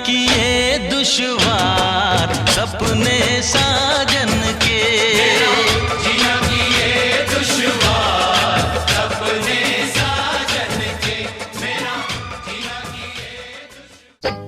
किए दुश्वार सपने साजन के, जिया किए दुश्वार सपने साजन के, मेरा जिया किए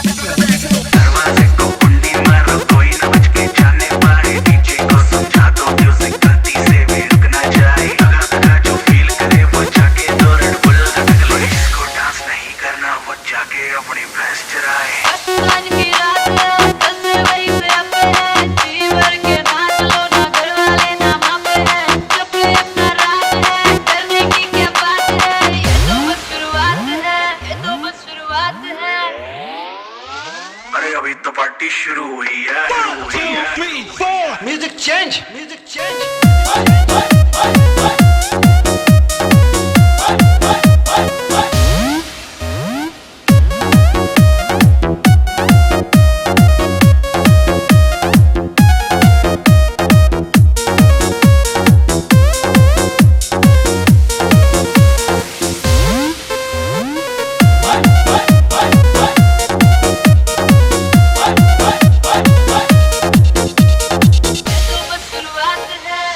दरवाजे को कुंडी मारो कोई न बच के जाने पाए डीजे को समझा दो म्यूजिक गलती से भी रुक ना जाए लगा लगा जो फील करे वो जाके दो रेड बुल लगले इसको डांस नहीं करना वो जाके अपनी भैंस चराए आज की रात है 10 वही से अब है जी भर के नाच लो ना घर वाले ना माँ पे है जब ये अपना राज है करने की क्या बात है ये तो बस शुरुआत है ये तो बस शुरुआत है अरे अभी तो पार्टी शुरू हुई है म्यूजिक चेंज म्यूजिक चेंज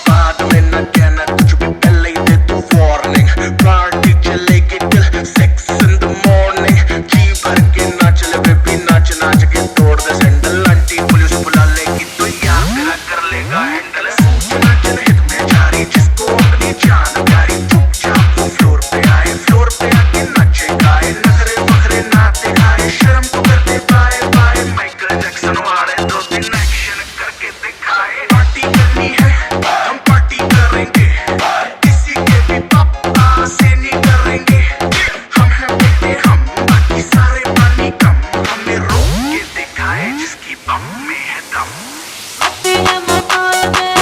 बाद में न कहना कुछ भी पहले ही दे तू वार्निंग पार्टी चलेगी till 6 in the morning जी भर के नाच ले बेबी नाच नाच के तोड़ दे सैंडल आंटी पुलिस बुला लेगी तो यार तेरा कर लेगा हैंडल सूचना जनहित में जारी जिसको अपनी जान प्यारी चुपचाप वो फ्लोर पे आके नाचे गाए नखरे बखरे नाते खाए शर्म को कर दे बाय बाय माइकल जैक्सन वाले 2 दिन एक्शन करके दिखाए पार्टी करनी है हम पार्टी करेंगे किसी के भी पापा से नहीं डरेंगे हम हैं बेटे हम बाकी सारे पानी कम हमें रोक के दिखाए जिसकी बम में है दम अपने माहौल में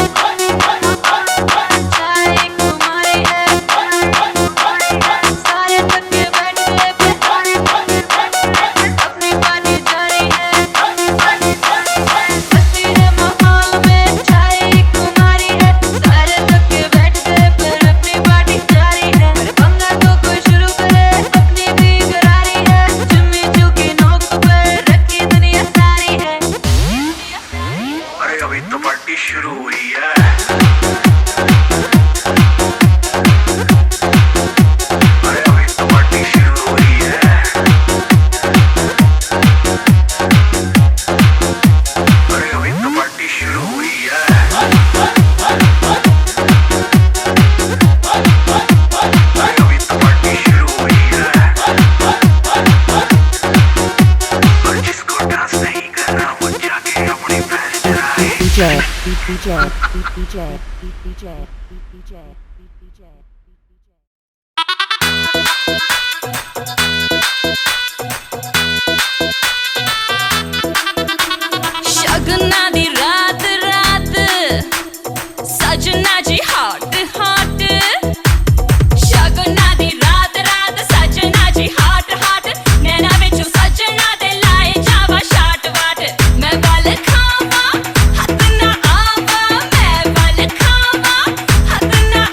चाय कुमारी है सारे थक के बैठ गए पे अपनी पार्टी जारी है अपने माहौल में चाय कुमारी है सारे थक के बैठ गए पर अपनी पार्टी जारी है पंगा तो कोई शुरू करे अपनी भी करारी है जुम्मी चूकी नोक पर रखी दुनिया सारी है अरे अभी तो पार्टी शुरू हुई है अरे अभी तो पार्टी शुरू हुई है अरे अभी तो पार्टी शुरू हुई है अरे अभी तो पार्टी शुरू हुई है और जिसको डांस नहीं करना वो जाके अपनी भैंस चराए शगना दी रात रात सजना जी हॉट हॉट शगना दी रात रात सजना जी हॉट हॉट नैना विचू सजना दे लाए जावा शाट वाट मैं बल खावा हथ ना आवा मैं बल खावा हथ ना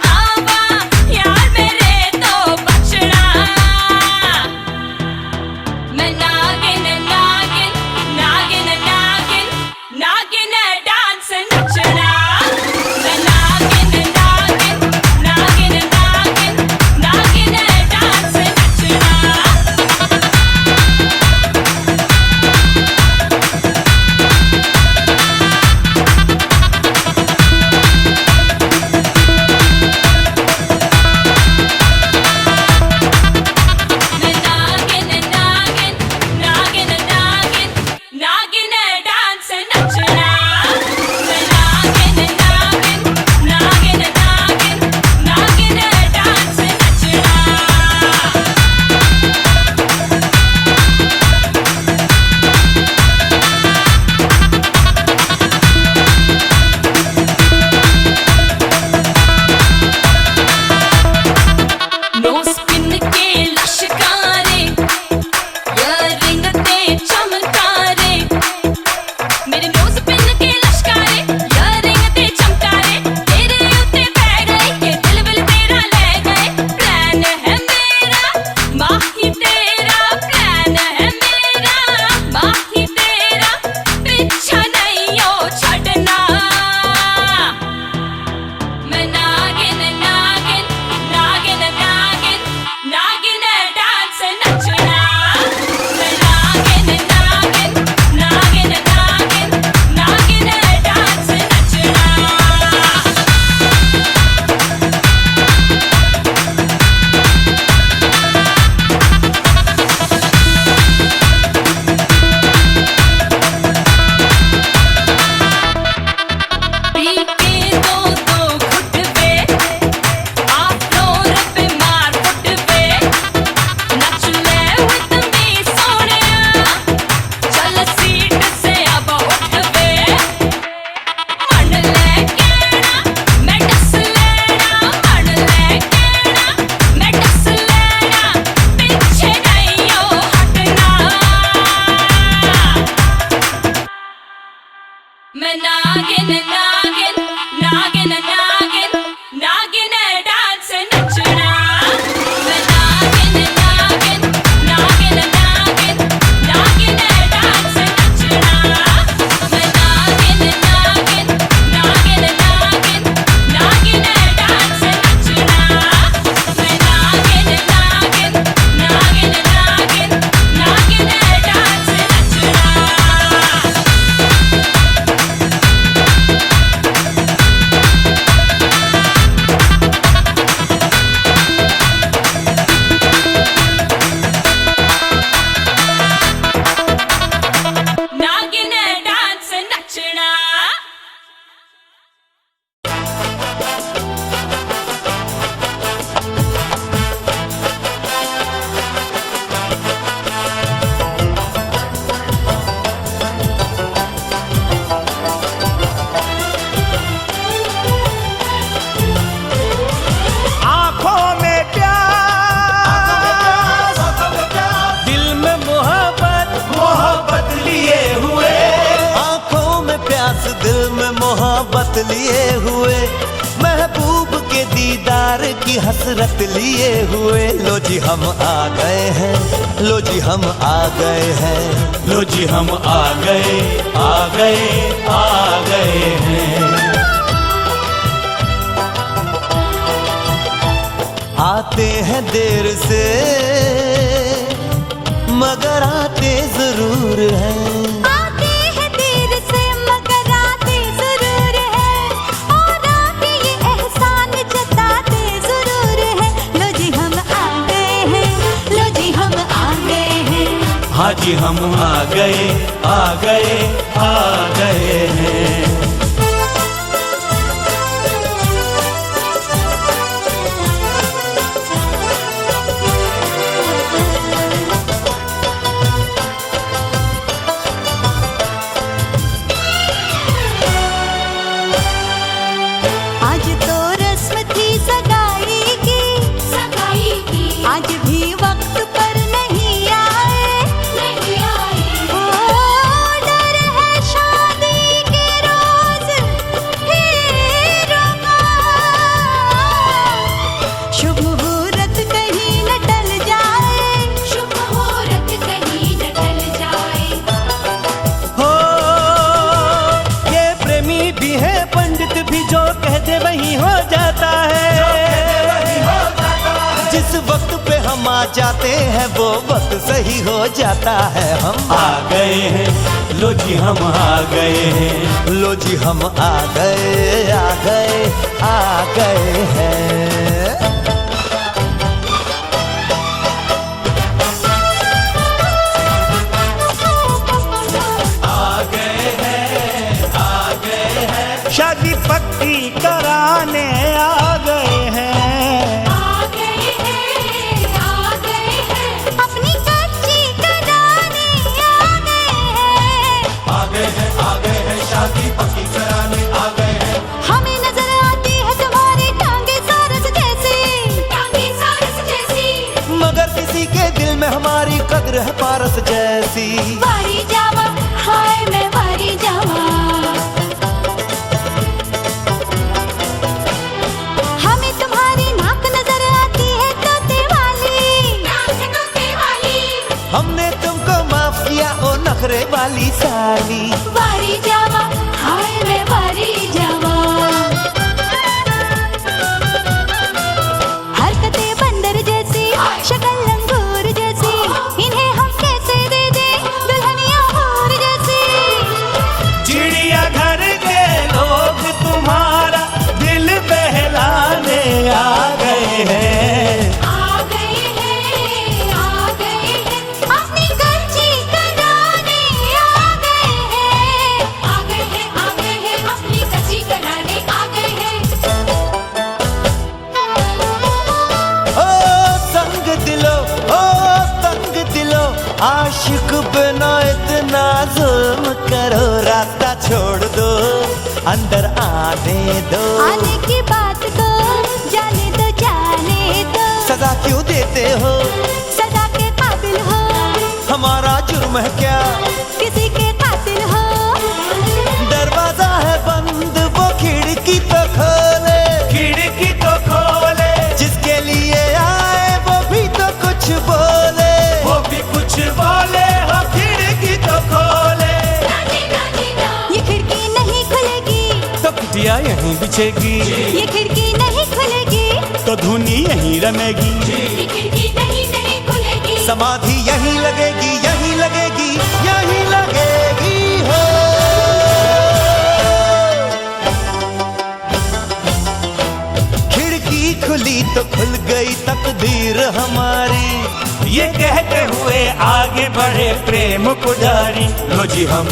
साथ लिए हुए, महबूब के दीदार की हसरत लिए हुए। लो जी हम आ गए हैं, लो जी हम आ गए हैं, लो जी हम आ गए, आ गए, आ गए हैं। आते हैं देर से मगर आते जरूर हैं। आते हैं देर से मगर आते जरूर है, और आके ये एहसान जताते जरूर है। लो जी हम आ गए हैं, लो जी हम आ गए हैं। हाँ जी हम आ गए, आ गए, आ गए हैं। आज तो रस्म थी सगाई की, सगाई की। आज भी वक्त पर नहीं आए, नहीं आए। ओ डर है शादी के रोज हीरों का, शुभ मुहूर्त कहीं न टल जाए, शुभ मुहूर्त कहीं न टल जाए। हो ये प्रेमी भी है, पंडित भी, जो कह दे वही हो जाता है। जिस वक्त पे हम आ जाते हैं वो वक्त सही हो जाता है। हम आ गए हैं, लो जी हम आ गए हैं। लो जी हम आ गए, आ गए, आ गए हैं। शादी पक्की कराने आ गए हैं। आ गए हैं, आ गए हैं। अपनी कच्ची कराने आ गए हैं। आ गए हैं, आ गए हैं, शादी पक्की कराने आ गए हैं। हमें नजर आती है तुम्हारी टांगे सारस जैसी, टांगे सारस जैसी। मगर किसी के दिल में हमारी कद्र है पारस जैसी। वारी जावा, हाय मैं वारी जावा। हमें तुम्हारी नाक नजर आती है तोते वाली, नाक है तोते वाली। हमने तुमको माफ किया ओ नखरे वाली साली। वारी जावा, हाय मैं वारी जावा। हरकतें बंदर जैसी, शक्ल लंगूर जैसी, इन्हें हम कैसे दे दें दुल्हनिया हूर जैसी। चिड़िया घर के लोग तुम्हारा दिल बहलाने आ गए हैं। आ गए हैं, आ गए हैं। अपनी कच्ची कराने आ गए हैं। आ गए हैं, आ गए हैं। अपनी कच्ची कराने आ गए हैं। ओ तंग दिलो, ओ तंग दिलो, आशिक बिना इतना जुल्म करो। रास्ता छोड़ दो, अंदर आने दो। आने की बात को जाने दो, जाने दो। सजा क्यों देते हो, सजा के काबिल हो, हमारा जुर्म है क्या, किसी के कातिल हो। दरवाजा है बंद वो खिड़की तो खोले, खिड़की तो खोले, जिसके लिए आए वो भी तो कुछ बोले। वो भी कुछ बोले, हो खिड़की तो खोले। ये खिड़की नहीं खुलेगी, तो कुटिया यहीं बिछेगी, ये खिड़की नहीं खुलेगी, तो धुनी यहीं रमेगी। ये खिड़की नहीं खुलेगी। समाधि यहीं लगेगी, यहीं लगेगी, यहीं लगेगी हो। खिड़की खुली तो खुल गई तकदीर हमारी। ये कहते हुए आगे बढ़े प्रेम पुजारी। लो जी हम,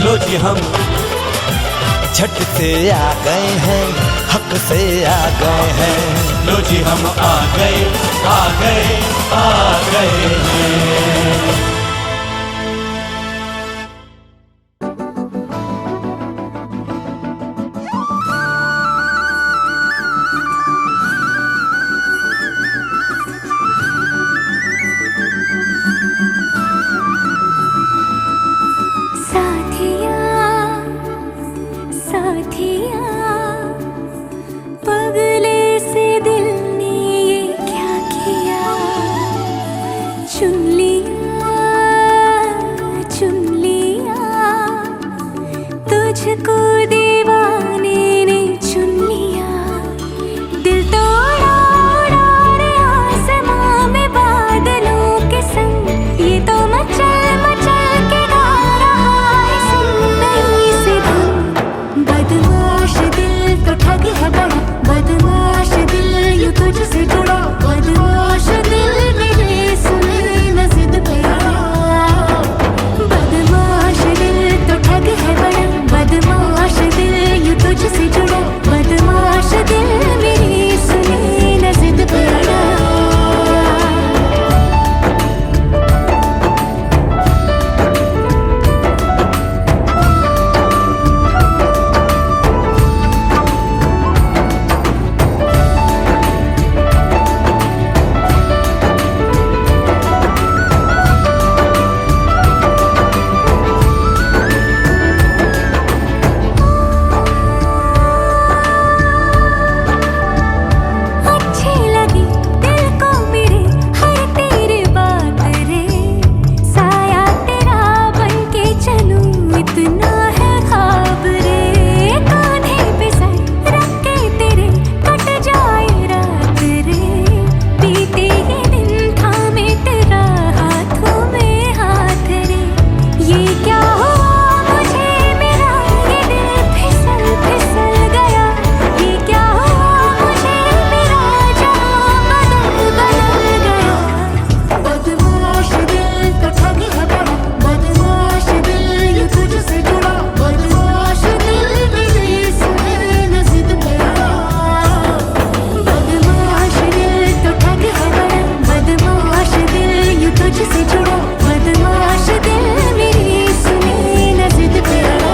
लो जी हम, झट से आ गए हैं, हक से आ गए हैं। लो जी हम आ गए, आ गए, आ गए हैं। साथिया मुझको दीवाने ने चुन लिया, दिल तोड़ा उड़ा रे आसमां में बादलों के संग, ये तो मचल मचल के गा रहा है सुन नई सी धुन। बदमाश दिल तो ठग है बड़ा, बदमाश दिल यूं तुझसे जुड़ा, बदमाश दिल मेरे सुने न जिद पे अड़ा। बदमाश दिल तो ठग है बड़ा, बदमाश दिल यूं तुझसे जुड़ा, बदमाश दिल मेरी सुने न जिद पे अड़ा। अच्छी लगी दिल को मेरे हर तेरी बात रे, साया तेरा बन के चलूं इतना है ख्वाब रे। कांधे पे सर रख के तेरे कट जाए रात रे, बीते ये दिन थामे तेरा हाथों में हाथ रे। ये क्या हुआ मुझे मेरा ये दिल फिसल फिसल गया, ये क्या हुआ मुझे मेरा जहां बदल बदल गया। बदमाश दिल तो ठग है बड़ा, बदमाश दिल यूं तुझसे जुड़ा, बदमाश दिल मेरी सुने न जिद पे अड़ा। बदमाश दिल तो ठग है बड़ा, बदमाश दिल यूं तुझसे जुड़ा, बदमाश दिल मेरी सुने न जिद पे अड़ा।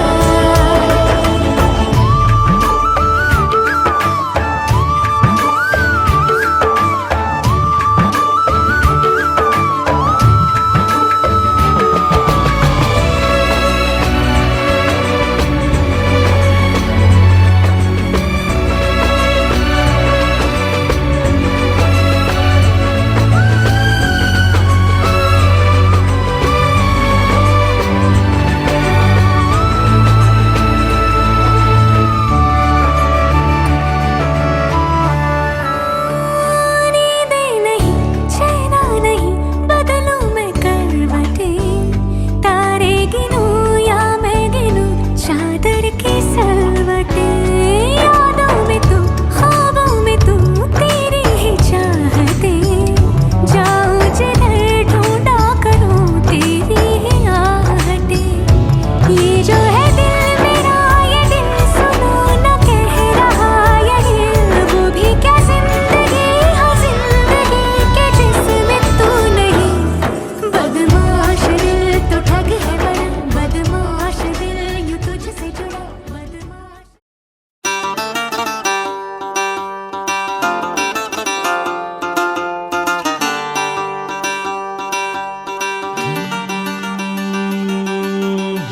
नींदे नहीं चैना नहीं बदलूं मैं करवटें, तारे गिनूं या मैं गिनूं चादर की सलवटें। यादों में तू ख्वाबों में तू तेरी ही चाहतें, जाऊं जिधर ढूंढा करूं तेरी ही आहटें। ये जो है दिल मेरा ये दिल सुनो न कह रहा ये दिल, वो भी क्या जिंदगी हाँ जिंदगी के जिसमें तू नहीं। बदमाश दिल तो ठग है बड़ा, बदमाश दिल यूं तुझसे जुड़ा, बदमाश।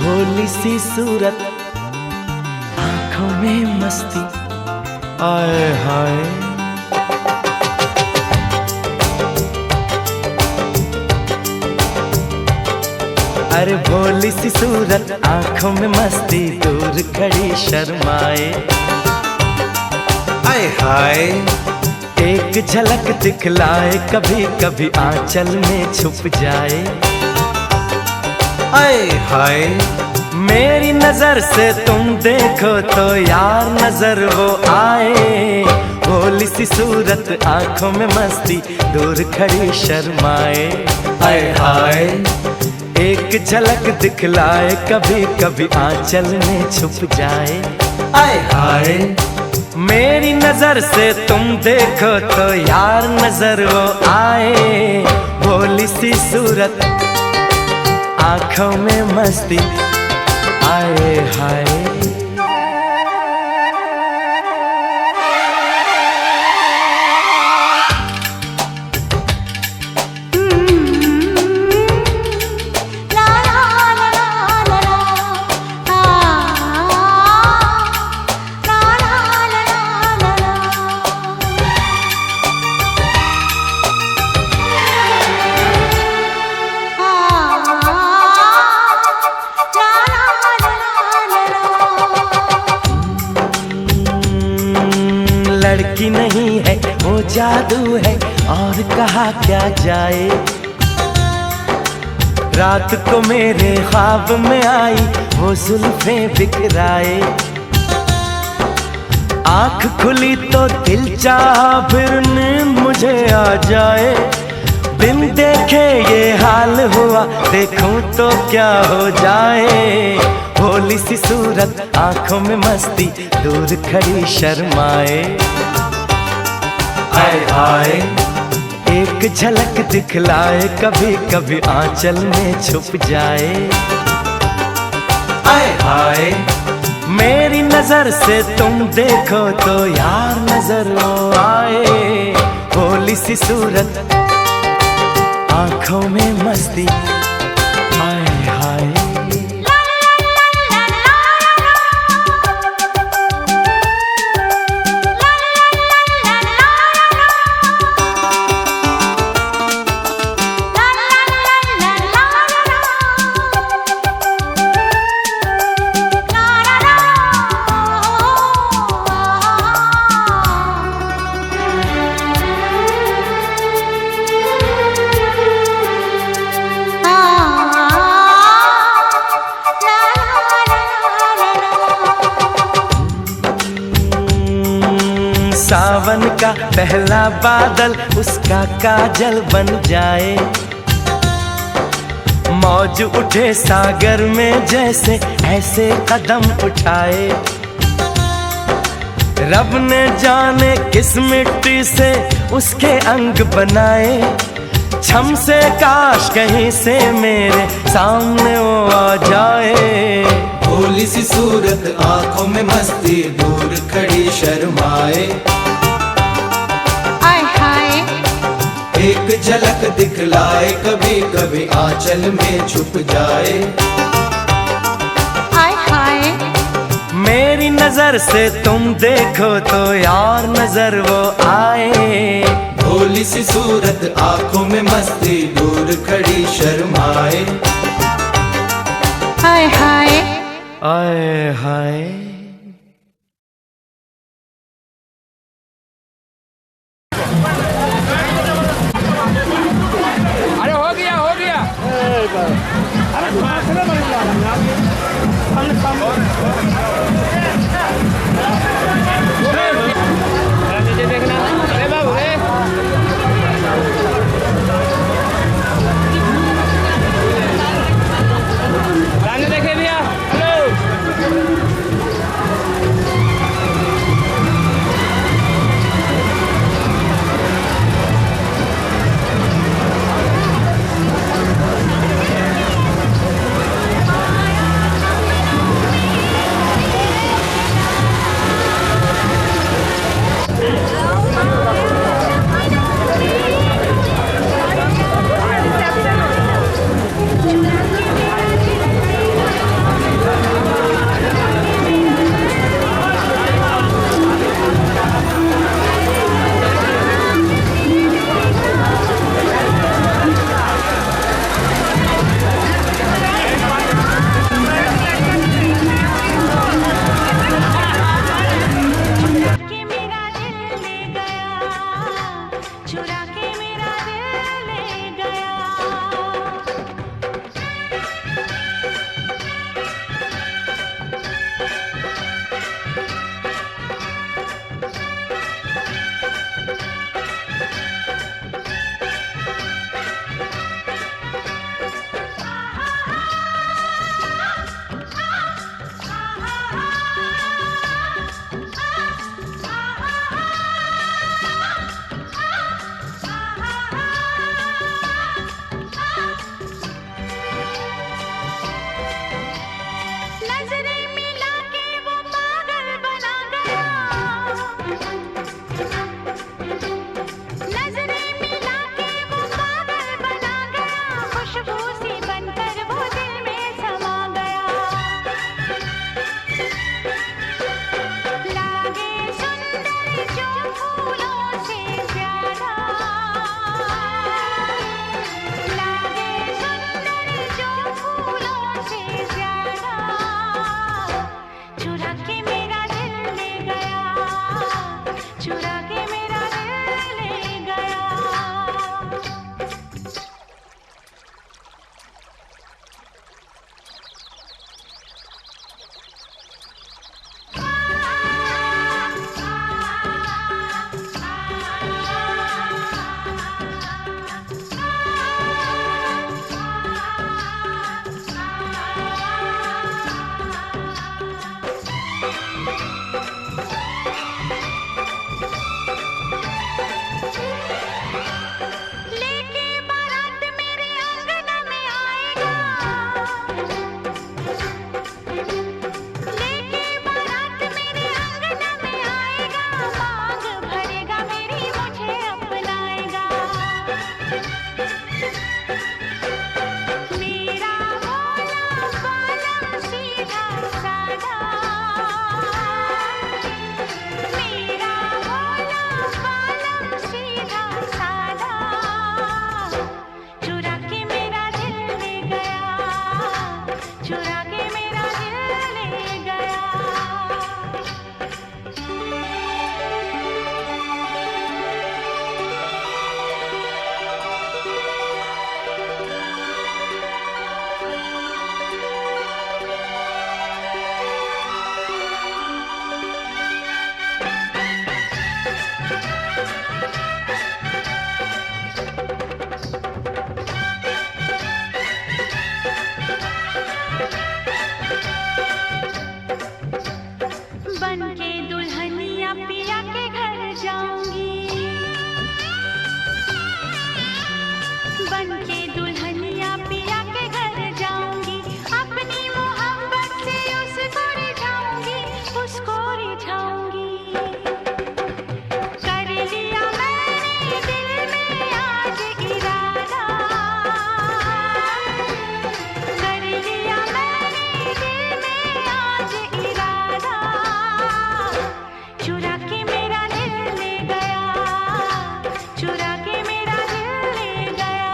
भोली सी सूरत, आंखों में मस्ती, आए हाय। अरे भोली सी सूरत, आंखों में मस्ती, दूर खड़ी शर्माए, आए हाय। एक झलक दिखलाए, कभी कभी आंचल में छुप जाए, आए हाय। मेरी नजर से तुम देखो तो यार नजर वो आए, भोली सी सूरत, आंखों में मस्ती, दूर खड़ी शर्माए, आए हाय। एक झलक दिखलाए, कभी कभी आंचल में छुप जाए, आए हाय। मेरी नजर से तुम देखो तो यार नजर वो आए, भोली सी सूरत, आंखों में मस्ती, आए हाय। है वो जादू है और कहा क्या जाए। रात को मेरे ख्वाब में आई वो जुल्फें बिखराए। आँख खुली तो दिल चाहा फिर नींद मुझे आ जाए। बिन देखे ये हाल हुआ देखूं तो क्या हो जाए। भोली सी सूरत आंखों में मस्ती दूर खड़ी शर्माए। आए आए एक झलक दिखलाए कभी कभी आंचल में छुप जाए। आए आए मेरी नजर से तुम देखो तो यार नजर वो आए। भोली सी सूरत आंखों में मस्ती हाय हाय। सावन का पहला बादल उसका काजल बन जाए। मौज उठे सागर में जैसे ऐसे कदम उठाए। रब ने जाने किस मिट्टी से उसके अंग बनाए। छम से काश कहीं से मेरे सामने वो आ जाए। भोली सी सूरत आंखों में मस्ती दूर खड़ी शर्माए। एक झलक दिखलाए कभी कभी आंचल में छुप जाए। हाय हाय मेरी नजर से तुम देखो तो यार नजर वो आए। भोली सी सूरत आंखों में मस्ती दूर खड़ी शर्माए। हाय हाय आए हाय। चुरा के मेरा दिल ले गया। बन के दुल्हनिया पिया के घर जाऊंगी, बन के दुल्हनिया पिया के घर जाऊंगी, अपनी मोहब्बत से उसको रिझाऊंगी, उसको रिझाऊंगी। कर लिया मैंने दिल में आज इरादा, कर लिया मैंने दिल में आज इरादा, चुरा के मेरा दिल ले गया, चुरा के मेरा दिल ले गया।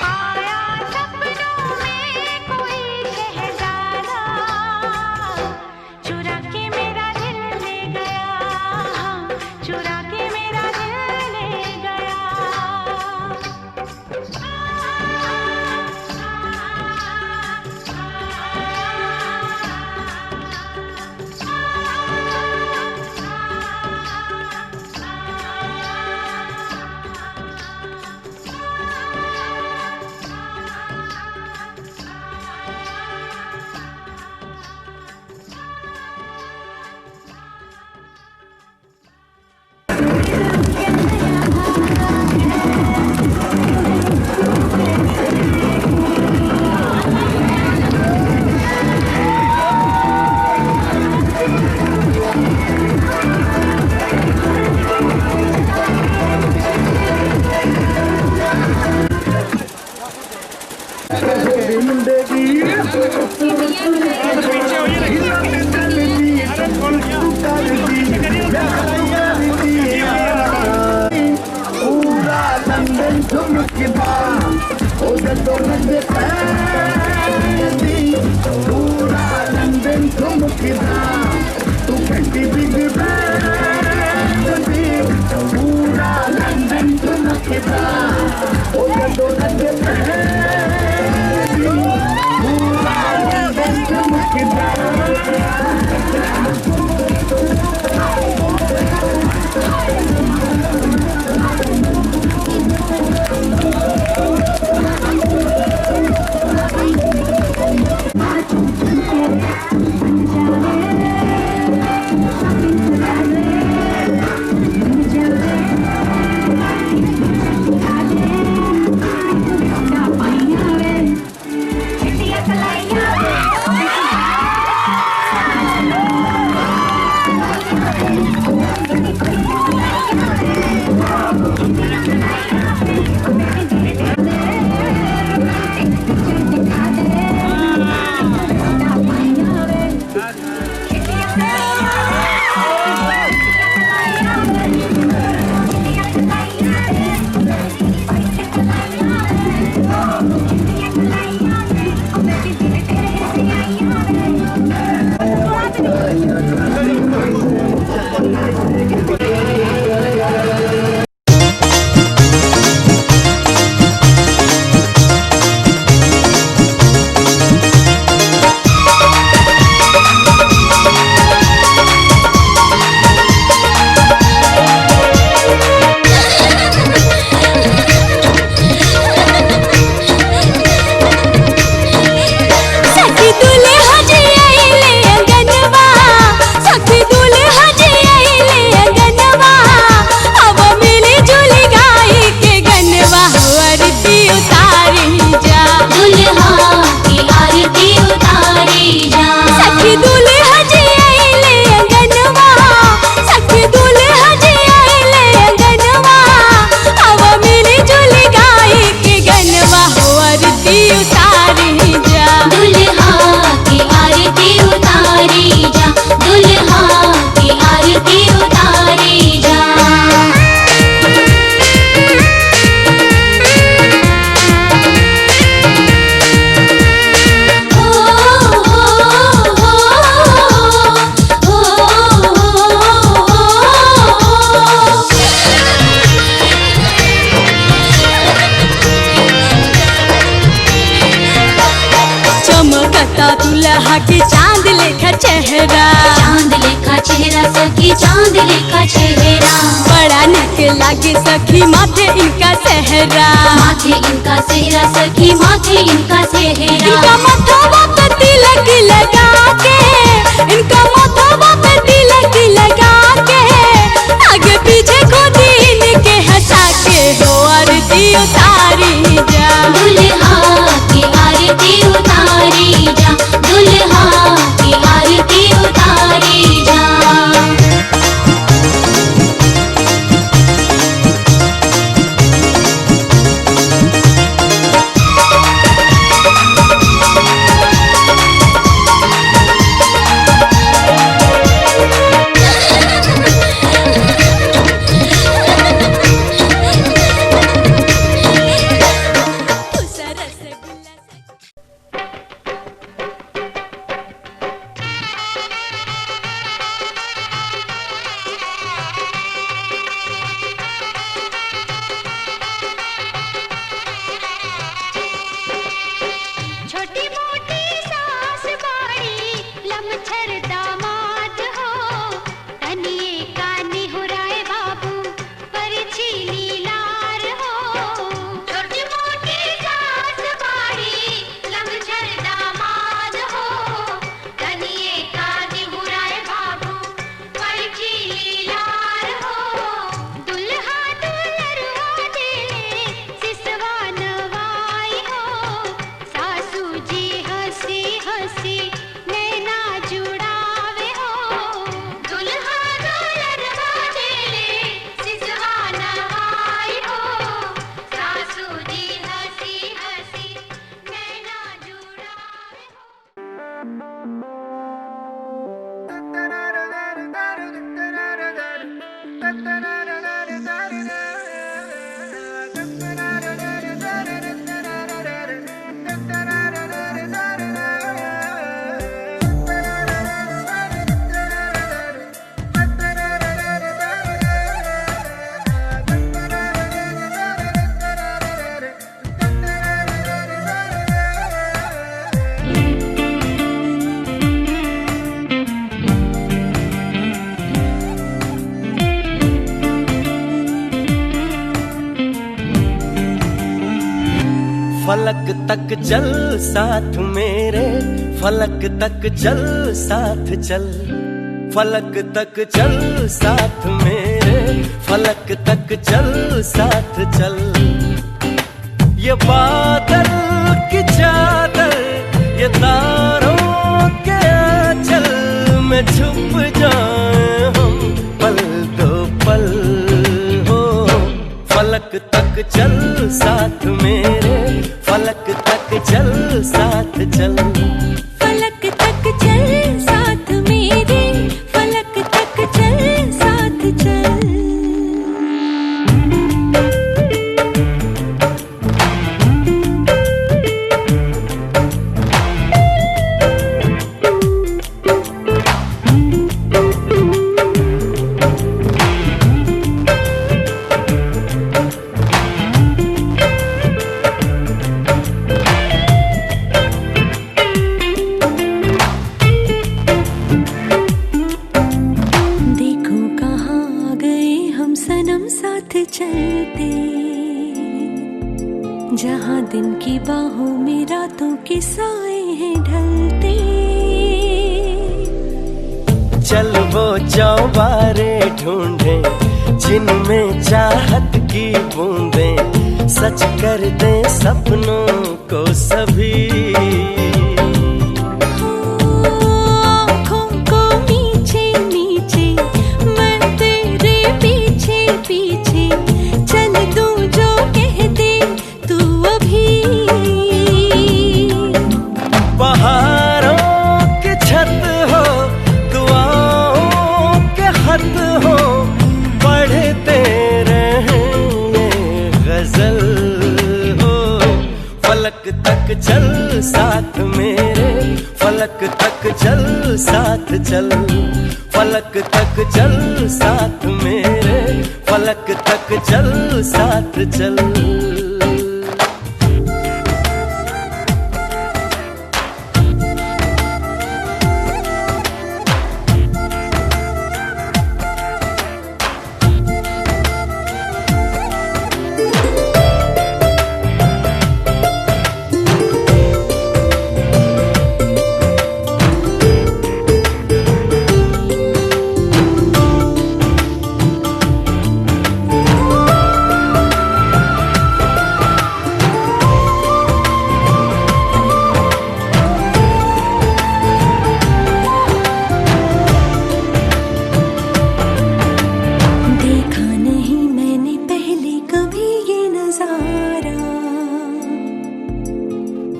आया सपनों में कोई शहजादा, चुरा के मेरा दिल ले गया, चुरा के मेरा दिल ले गया। दुल्हा के चांद लेखा चेहरा, चांद लेखा चेहरा सखी चांद लेखा चेहरा। बड़ा निक लागे सखी माथे इनका सेहरा, माथे इनका सेहरा सखी माथे इनका सेहरा। इनका माथवा पे तिलक लगा के, इनका माथवा पे तिलक लगा के, आगे पीछे खोदी इनके हंसा के हो आरती उतारी जा। दुल्हा की आरती उतारी जा, दुल्हा की आरती उतारी जा। छोटी मोटी सास बाड़ी लमछर दामाद हो, कनिए का निहुराए बाबू परछी लीलार हो। छोटी मोटी सास बाड़ी लमछर दामाद हो, कनिए का निहुराए बाबू परछी लीलार हो। दुल्हा दुल्हरुआ दिले सिसवा नवाई हो, सासू जी हंसी हंसी नैना जुड़ावे हो। दुल्हा दुल्हरुआ दिले सिसवा नवाई हो, सासू जी हंसी हंसी नैना जुड़ावे हो। फलक तक चल साथ मेरे, फलक तक चल साथ चल, फलक तक चल साथ मेरे, फलक तक चल साथ चल। ये बादल की चादर, ये तारों के आंचल में छुप जाए हम पल दो पल हो। फलक तक चल साथ मेरे, फलक तक चल साथ चल। फलक तक चल साथ मेरे, फलक तक चल साथ चल। चलते जहाँ दिन की बाहों में रातों के साए हैं ढलते। चल वो चौबारे ढूंढे जिनमें चाहत की बूंदें सच कर दे सपनों को सभी। फलक तक चल साथ मेरे, फलक तक चल साथ चल, फलक तक चल साथ मेरे, फलक तक चल साथ चल।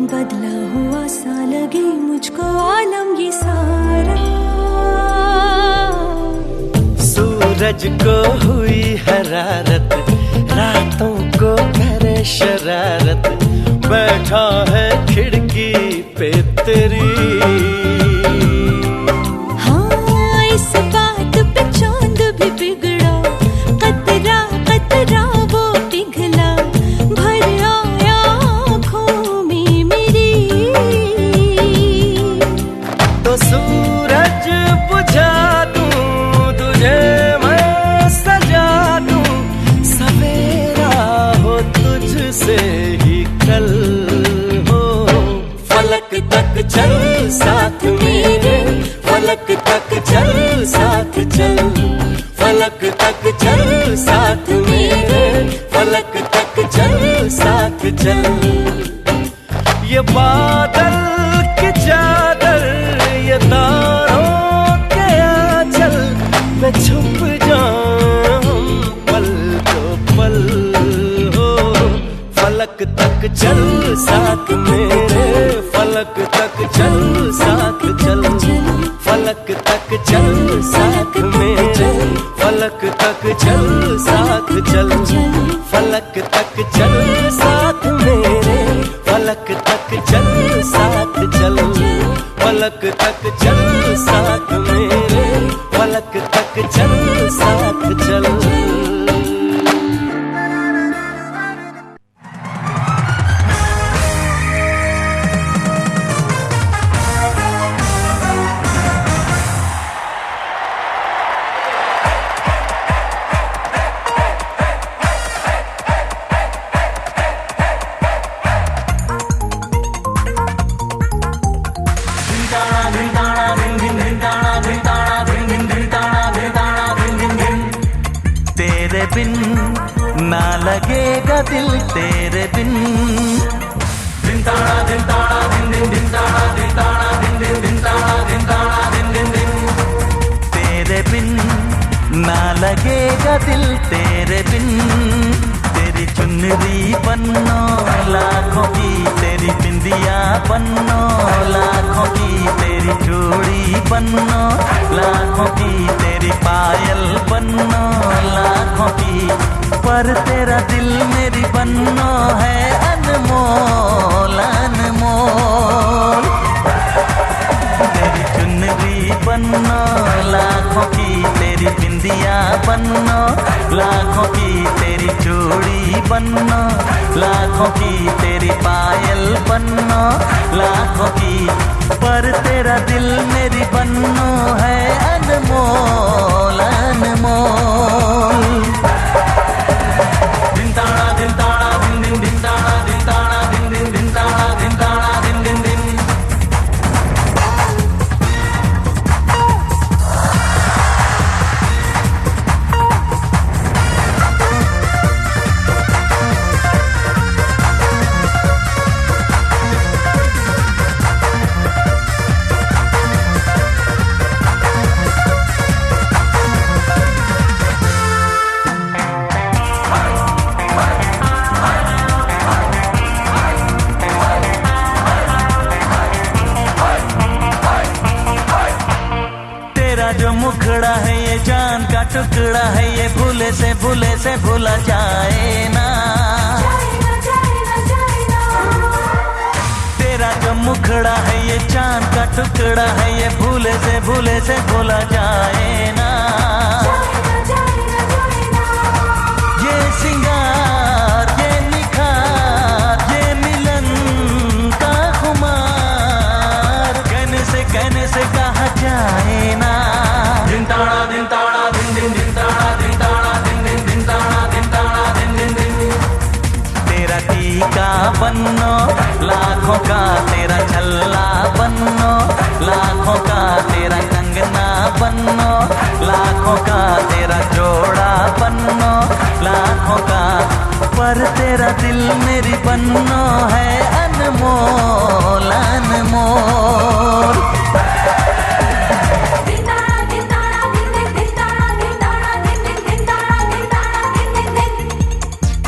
बदला हुआ सा लगे मुझको आलम ये सारा। सूरज को हुई हरारत, रातों को करे शरारत, बैठा है खिड़की पे तेरी। हाँ इस बात पे चांद भी बिगड़ा, कतरा कतरा वो पिघला, भर आया आँखों में मेरी। तो सूरज बुझा दूं तुझे मैं सजा दूं, सवेरा हो तुझसे ही कल हो। फलक तक चल साथ मेरे, फलक तक चल साथ चल, फलक तक चल साथ मेरे, फलक तक चल साथ चल। ये बादल की चादर, ये तारों के आंचल में छुप जाऊं पल तो पल हो। फलक तक चल साथ मेरे, फलक तक चल साथ चल, फलक तक चल साथ मेरे, फलक तक चल साथ चल, फलक तक चल साथ मेरे, फलक तक चल साथ चल, फलक तक चल साथ मेरे, फलक तक चल साथ चल। तेरे बिन ना लगेगा दिल, तेरे बिन। दिन ताड़ा दिन ताड़ा दिन दिन दिन ताड़ा दिन ताड़ा दिन दिन दिन ताड़ा दिन ताड़ा दिन दिन दिन। तेरे बिन ना लगेगा दिल, तेरे बिन। तेरी चुनरी पन्नो लाखों की, तेरी बिंदिया पन्नो लाखों की, तेरी चूड़ी पन्नो लाखों की, तेरी पायल पन्नो लाखों की, पर तेरा दिल मेरी पन्नो है अनमोल अनमोल। तेरी चुनरी पन्नो लाखों की, तेरी बिंदिया पन्नो लाखों की, तेरी चूड़ी पन्नो लाखों की, तेरी पायल पन्नो लाखों की, पर तेरा दिल मेरी पन्नो है अनमोल अनमोल। दिन ताड़ा दिन ताड़ा दिन दिन दिन ताड़ा दिन ताड़ा दिन दिन दिन ताड़ा दिन ताड़ा दिन दिन दिन। जो मुखड़ा है ये जान का टुकड़ा है, ये भूले से भूला जाए ना। तेरा जो मुखड़ा है ये चांद का टुकड़ा है, ये भूले से भूला जाए ना। ये सिंगार ये निखार ये मिलन का खुमार, कहने से कहा जाए ना। दिन ताड़ा दिन ताड़ा दिन दिन दिन ताड़ा दिन ताड़ा दिन दिन दिन ताड़ा दिन ताड़ा दिन दिन दिन। तेरा टीका बन्नो लाखों का, तेरा छल्ला बन्नो लाखों का, तेरा कंगना बन्नो लाखों का, तेरा जोड़ा बन्नो लाखों का, पर तेरा दिल मेरी बन्नो है अनमोल अनमोल।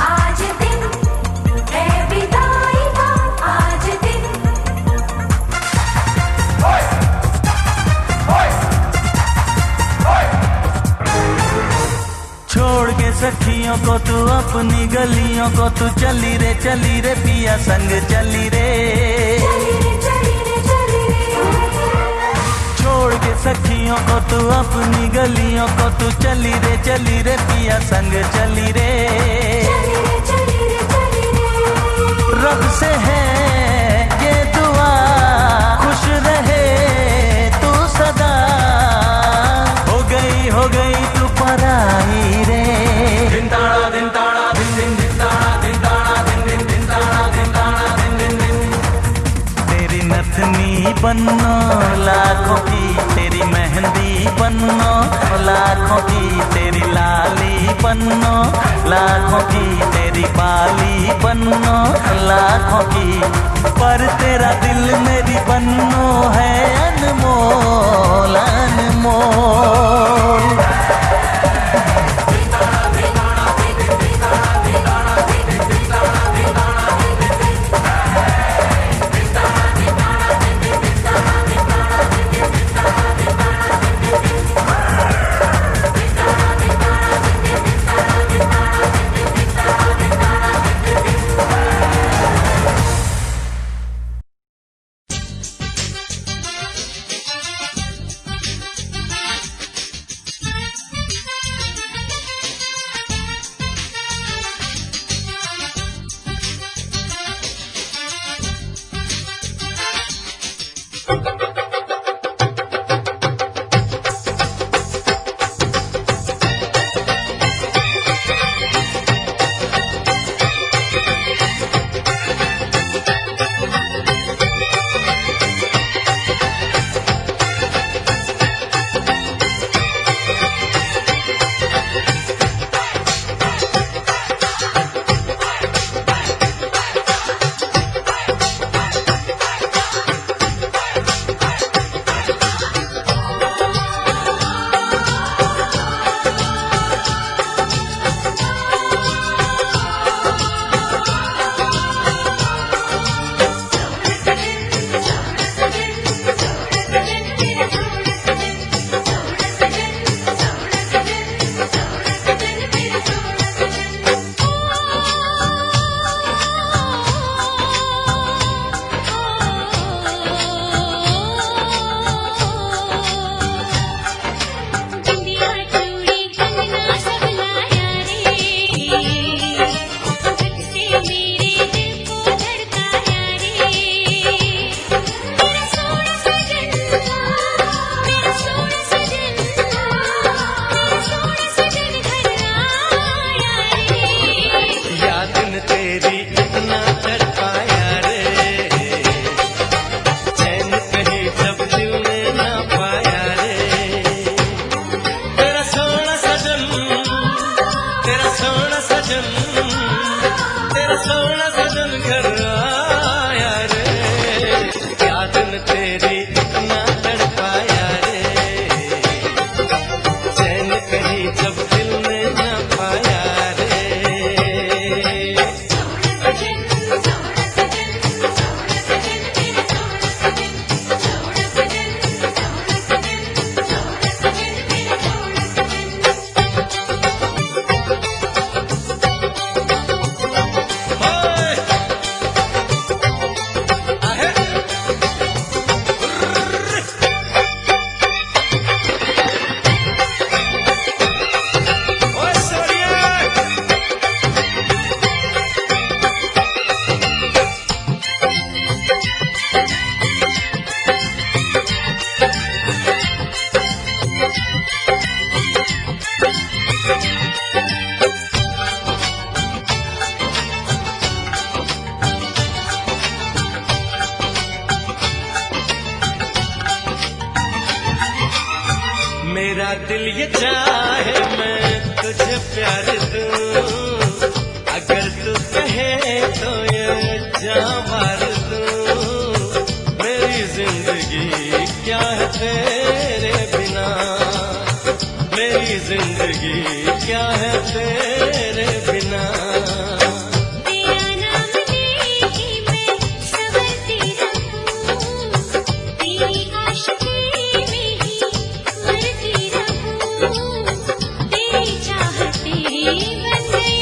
आज दिन है विदाई का, आज दिन सखियों को तू अपनी गलियों को तू चली रे पिया संग चली रे। छोड़ के सखियों को तू अपनी गलियों को तू चली रे पिया संग चली रे। रब से है ये दुआ खुश रहे तू सदा, हो गई तू पराई रे। दिन ताड़ा दिन ताड़ा दिन दिन दिन ताड़ा दिन ताड़ा दिन दिन दिन ताड़ा दिन ताड़ा दिन दिन दिन। तेरी नथनी बन्नो लाखों की, तेरी मेहंदी बन्नो लाखों की, तेरी लाली बन्नो लाखों की, तेरी बाली बन्नो लाखों की, पर तेरा दिल मेरी बन्नो है अनमोल अनमोल। मेरा दिल ये चाहे मैं तुझे प्यार दूं, अगर तू कहे तो ये जान मार दूं। मेरी जिंदगी क्या है तेरे बिना, मेरी जिंदगी क्या है तेरे बिना। चाहते बंदे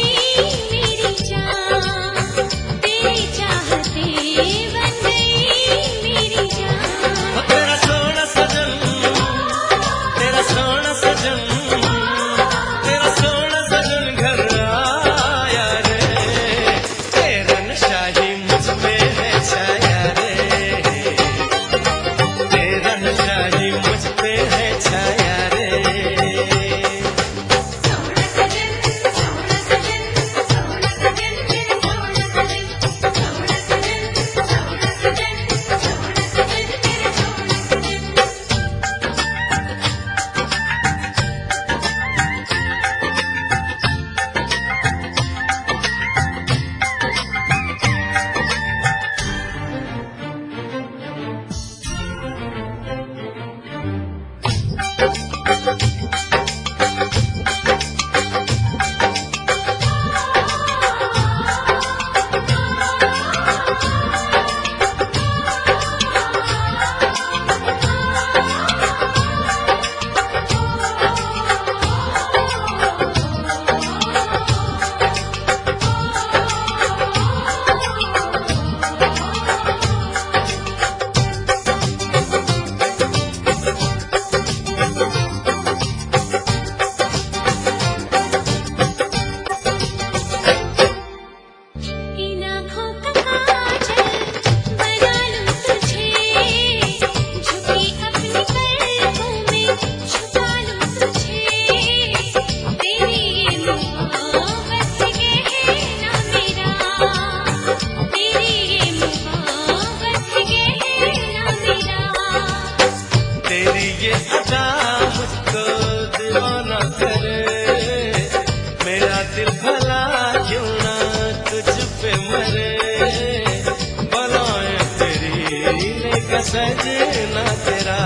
लेगा सजना तेरा,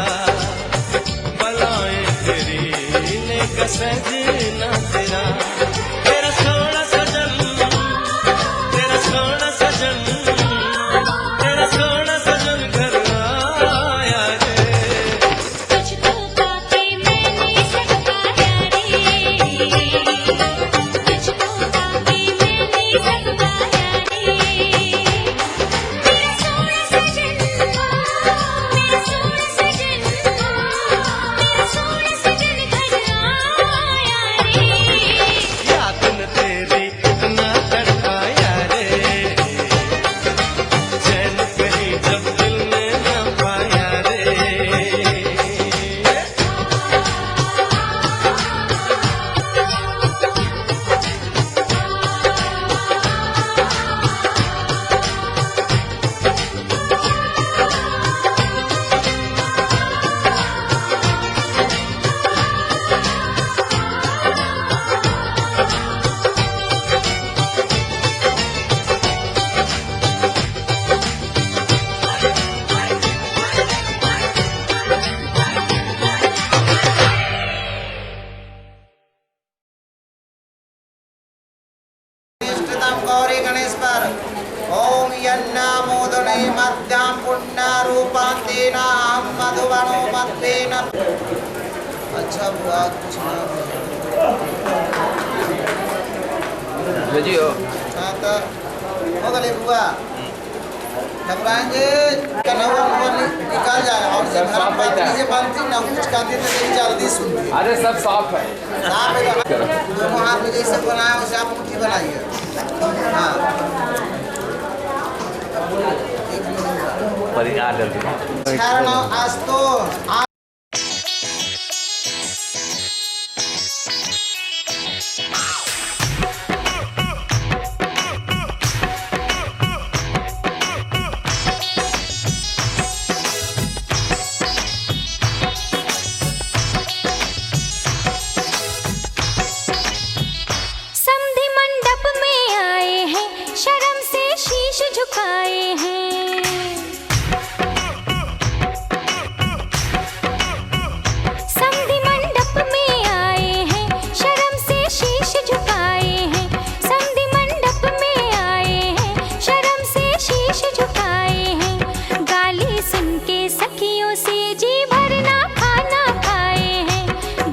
बलाएं तेरी लेगा सजना तेरा। तेरा सोना सजन, तेरा सोना सजन, तेरा सोना सजन घर आया रे। तुझको पाके मैं नहीं सकता यारी, तुझको पाके मैं नहीं सकता यारी। मेरा सोना सजन, मेरा सोना सजन, मेरा सोना सजन घर आया रे। याद न तेरी इतना तड़पाया रे, चैन कहीं जब दिल ने न पाया रे। इष्टतम गौरी गणेश पर ओम यन्नामोदने मध्यां पुण्यरूपान्तेन अहं मधुबनो मध्वेन। अच्छा बुआ कुछ ना हाँ तो हो गली बुआ घबराएंगे कन्हवा निकाल जाए और जब घर पत्नी से बनती ना कुछ कहती तो नहीं जल्दी सुनती। अरे सब साफ है। साफ है दोनों हाथ में जैसे बनाया वैसे आप मुट्ठी बनाइए। हाँ आज तो समधी मंडप में आए हैं, शर्म से शीश झुकाए हैं। समधी मंडप में आए हैं, शर्म से शीश झुकाए हैं। समधी मंडप में आए हैं, शर्म से शीश झुकाए हैं। गाली सुन के सखियों से जी भरना खाना खाए हैं।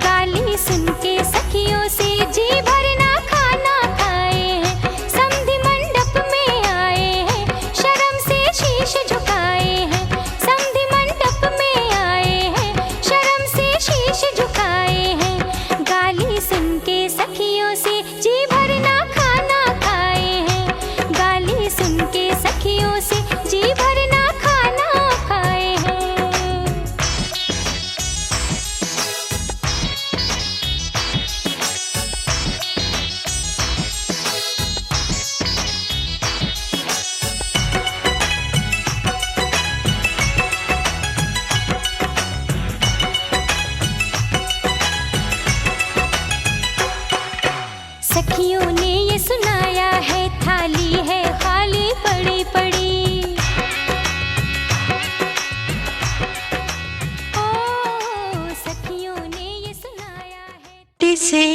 गाली सुन के सखियों से जी भरना खाना खाए हैं। समधी मंडप में आए हैं, शर्म से शीश झुकाए हैं। समधी मंडप में आए हैं, शर्म से शीश झुकाए हैं। गाली सुन के सखियों से जी भरना खाना खाए हैं। गाली सुन के सखियों से जी भरना खाना खाए हैं। सखियों ने ये सुनाया है, थाली है खाली पड़ी पड़ी। ओ सखियों ने ये सुनाया है। से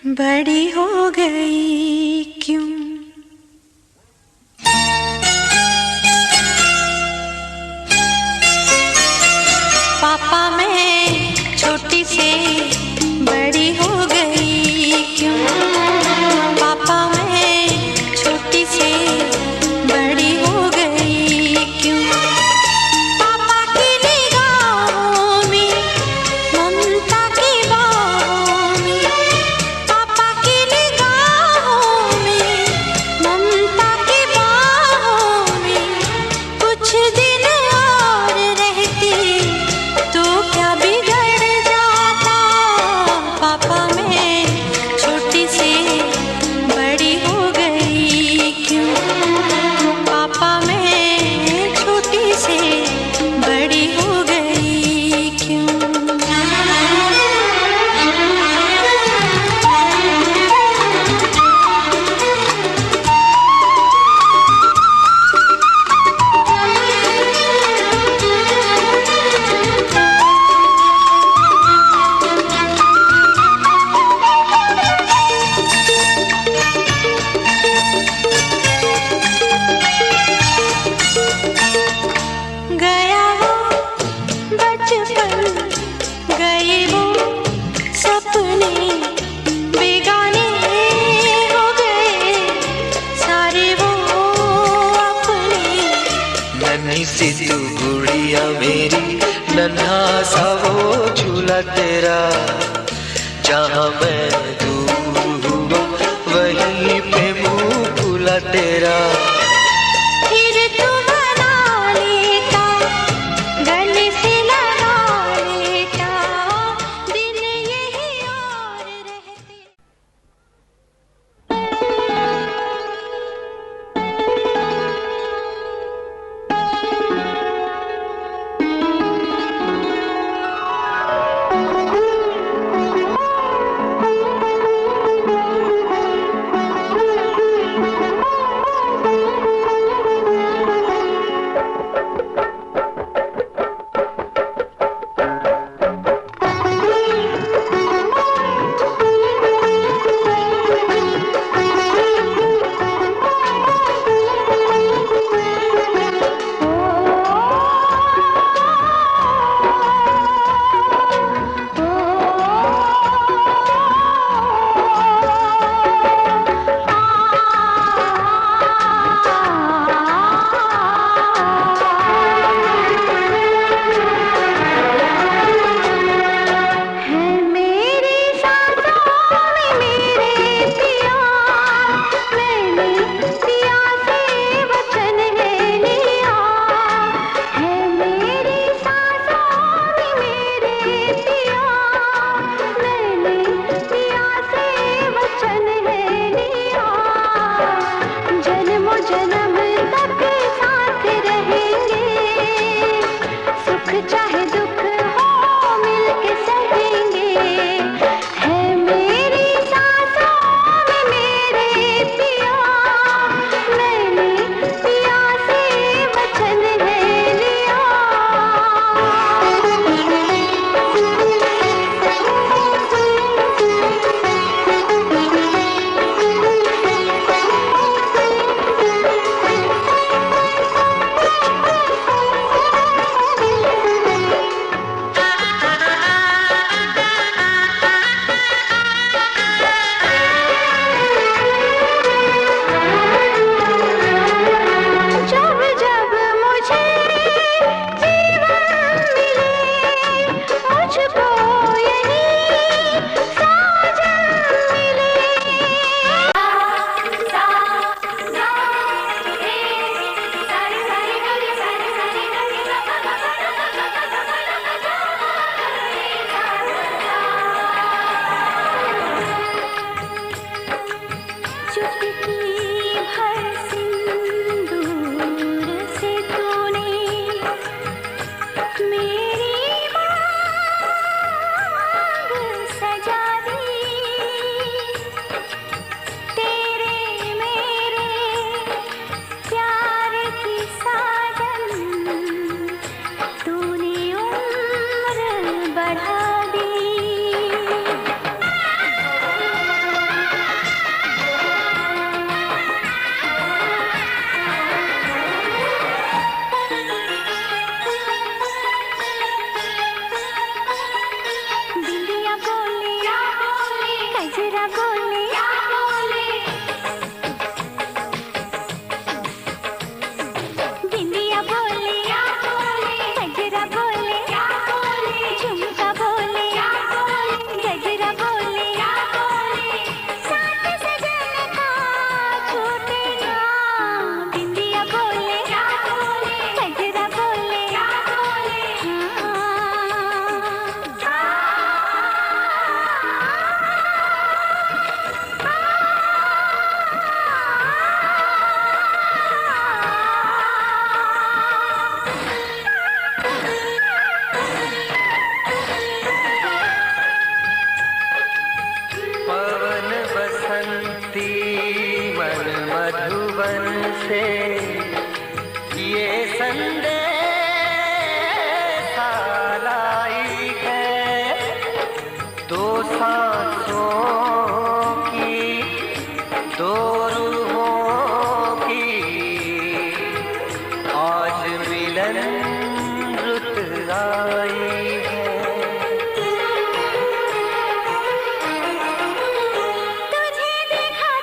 बड़ी हो गई क्यों? पापा मैं छोटी से बड़ी हो गई क्यों? पापा मैं छोटी से बड़ी हो गई क्यों? पापा की निगाहों में ममता की बाहों में, पापा की निगाहों में ममता की बाहों में, कुछ दिन और रहती तो क्या बिगड़ जाता। नन्ही सी तू गुड़िया मेरी, नन्हा सा वो झूला तेरा, जहाँ मैं दूर हुआ वहीं पे मुँह खुला तेरा। फिर तू बना लेता, गले से लगा लेता, दिन यही और रहते।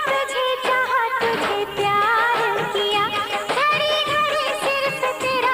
तुझे चाहा, तुझे प्यार किया, घड़ी घड़ी सिर्फ तेरा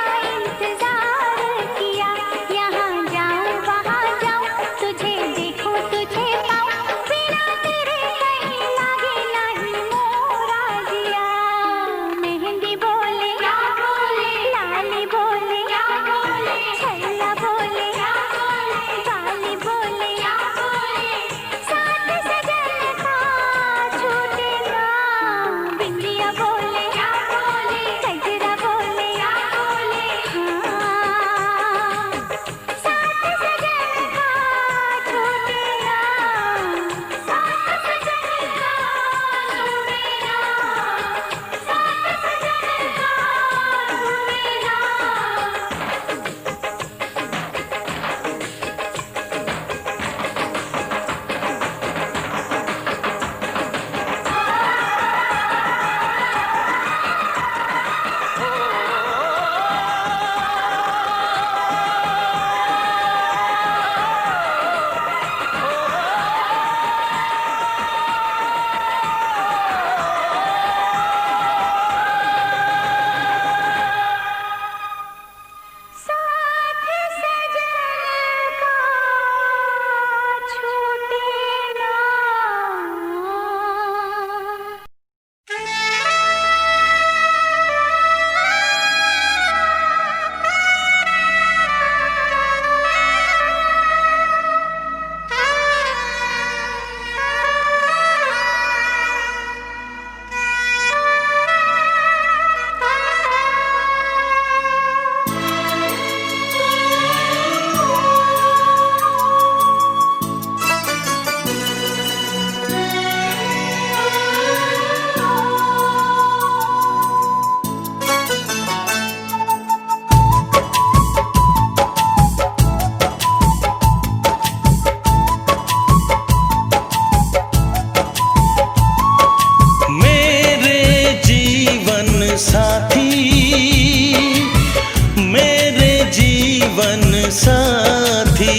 जीवन साथी,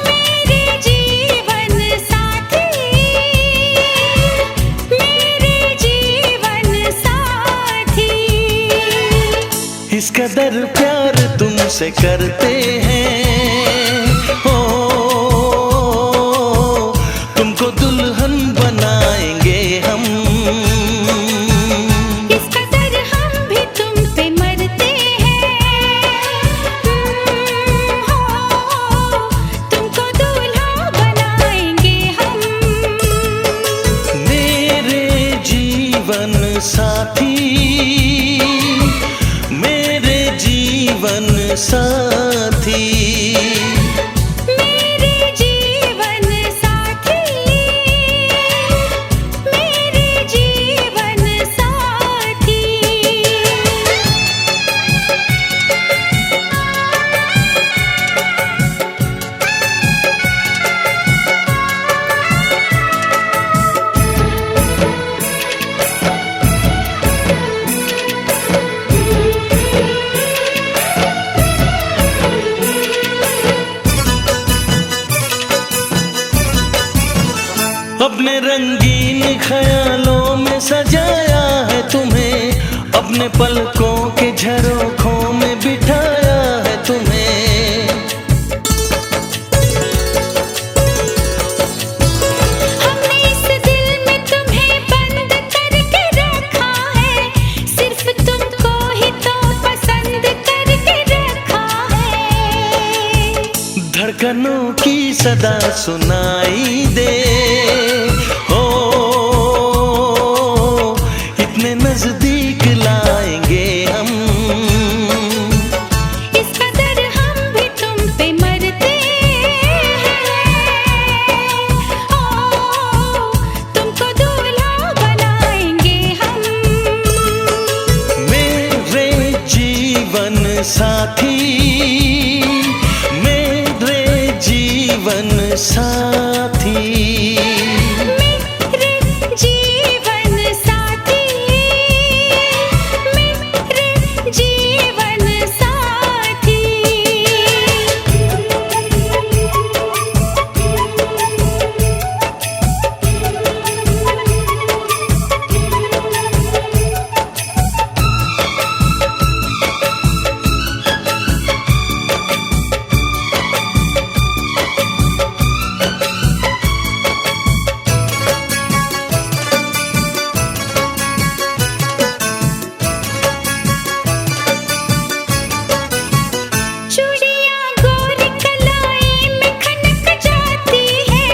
मेरे जीवन साथी, मेरे जीवन साथी। इस कदर प्यार तुमसे करते हैं, हो तुमको दुल्हन बनाएंगे हम। इस कदर हम भी तुम पे मरते हैं, हो तुमको दूल्हा बनाएंगे हम। मेरे जीवन साथी, मेरे जीवन साथी, मेरे जीवन साथी, मेरे जीवन साथी। अपने रंगीन ख्यालों में सजाया है तुम्हें, अपने पलकों के झरोखों में बिठाया है तुम्हें। हमने इस दिल में तुम्हें बंद करके रखा है, सिर्फ तुमको ही तो पसंद करके रखा है। धड़कनों की सदा सुनाई दे, हो इतने नजदीक लाएंगे हम। इस कदर हम भी तुम पे मरते हैं, ओ तुमको दूल्हा बनाएंगे हम। मेरे जीवन साथी, मेरे जीवन साथी, मेरे जीवन साथी, मेरे जीवन साथी। चूड़ियां गोरी कलाई में खनक जाती है,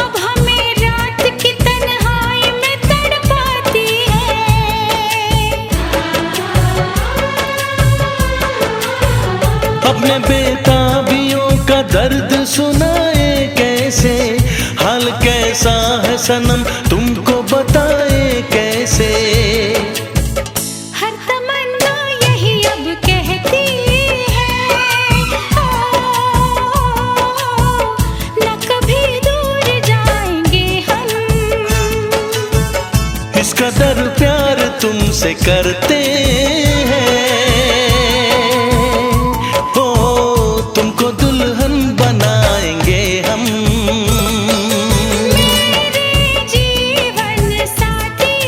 अब हमें रात की तन्हाई में तड़पाती है। अपने बेताबियों का दर्द सुनाए कैसे, हाल कैसा है सनम तुमको बताए कैसे। हर तमन्ना यही अब कहती है, ओ न कभी दूर जाएंगे हम। इस कदर प्यार तुमसे करते हैं, हो तुमको दुल्हन बनाएंगे हम। मेरे जीवन साथी,